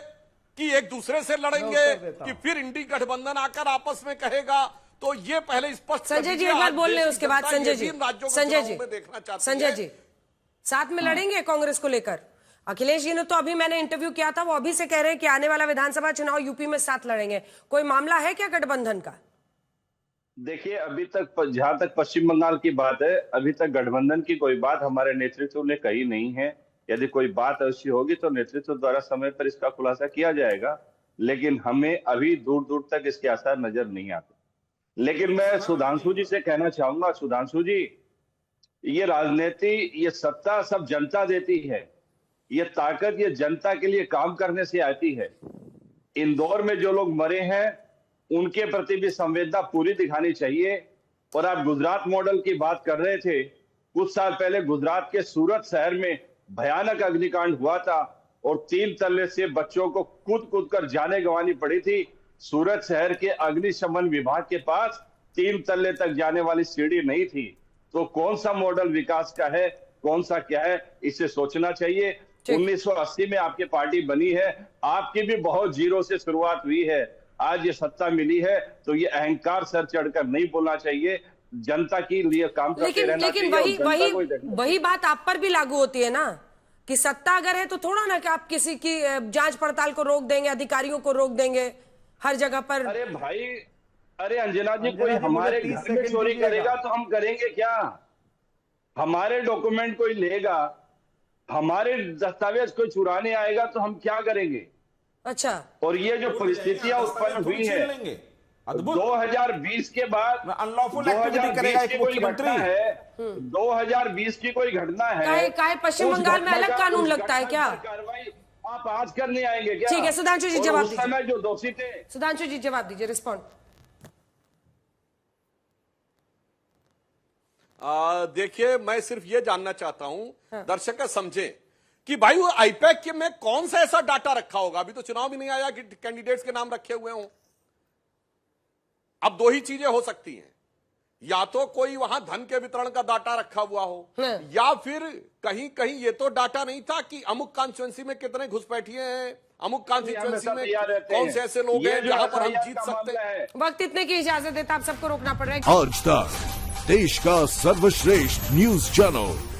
कि एक दूसरे से लड़ेंगे कि फिर इंडी गठबंधन आकर आपस में कहेगा? तो ये पहले स्पष्ट संजय जी एक बार बोल लें, उसके बाद संजय जी देखना चाहते संजय जी साथ में लड़ेंगे कांग्रेस को लेकर? अखिलेश जी ने तो अभी मैंने इंटरव्यू किया था, वो अभी से कह रहे हैं कि आने वाला विधानसभा चुनाव यूपी में साथ लड़ेंगे। कोई मामला है क्या गठबंधन का? देखिए, अभी तक जहां तक पश्चिम बंगाल की बात है, अभी तक गठबंधन की कोई बात हमारे नेतृत्व ने कही नहीं है। यदि कोई बात ऐसी होगी तो नेतृत्व द्वारा समय पर इसका खुलासा किया जाएगा, लेकिन हमें अभी दूर दूर तक इसके आसार नजर नहीं आते। लेकिन मैं सुधांशु जी से कहना चाहूंगा, सुधांशु जी, ये राजनीति, ये सत्ता सब जनता देती है, ये ताकत ये जनता के लिए काम करने से आती है। इंदौर में जो लोग मरे हैं उनके प्रति भी संवेदना पूरी दिखानी चाहिए। और आप गुजरात मॉडल की बात कर रहे थे, कुछ साल पहले गुजरात के सूरत शहर में भयानक अग्निकांड हुआ था और 3 तल्ले से बच्चों को कूद कूद कर जाने गंवानी पड़ी थी। सूरत शहर के अग्निशमन विभाग के पास 3 तल्ले तक जाने वाली सीढ़ी नहीं थी। तो कौन सा मॉडल विकास का है, कौन सा क्या है, इसे सोचना चाहिए। 1980 में आपकी पार्टी बनी है, आपकी भी बहुत जीरो से शुरुआत हुई है। आज ये सत्ता मिली है तो ये अहंकार सर चढ़कर नहीं बोलना चाहिए, जनता के लिए काम करते रहना चाहिए। लेकिन वही बात आप पर भी लागू होती है ना, कि सत्ता अगर है तो थोड़ा ना कि आप किसी की जांच पड़ताल को रोक देंगे, अधिकारियों को रोक देंगे हर जगह पर। अरे भाई, अरे अंजना जी, कोई हमारे घर में चोरी करेगा तो हम करेंगे क्या? हमारे डॉक्यूमेंट कोई लेगा, हमारे दस्तावेज कोई चुराने आएगा तो हम क्या करेंगे? अच्छा, और ये जो परिस्थितियां उत्पन्न हुई है 2020 के बाद, अनलॉफुल एक्टिविटी करेगा एक मुख्यमंत्री है, 2020 की कोई घटना है, काहे पश्चिम बंगाल में अलग कानून लगता है क्या? कार्रवाई आप आज करने आएंगे क्या? ठीक है, सुधांशु जी जवाब दीजिए। उस समय जो दोषी थे, सुधांशु जी जवाब दीजिए, रिस्पॉन्ड। देखिए, मैं सिर्फ ये जानना चाहता हूं, दर्शक समझे कि भाई वो आईपैक के में कौन सा ऐसा डाटा रखा होगा? अभी तो चुनाव भी नहीं आया कि कैंडिडेट्स के नाम रखे हुए हों। अब 2 ही चीजें हो सकती हैं, या तो कोई वहां धन के वितरण का डाटा रखा हुआ हो, या फिर कहीं कहीं ये तो डाटा नहीं था कि अमुक कॉन्स्टिट्यूएंसी में कितने घुसपैठिए हैं, अमुक कॉन्स्टिट्यूएंसी में कौन से ऐसे लोग हैं जहां पर हम जीत सकते हैं। वक्त इतने की इजाजत देता, आप सबको रोकना पड़ रहा है। आज तक देश का सर्वश्रेष्ठ न्यूज चैनल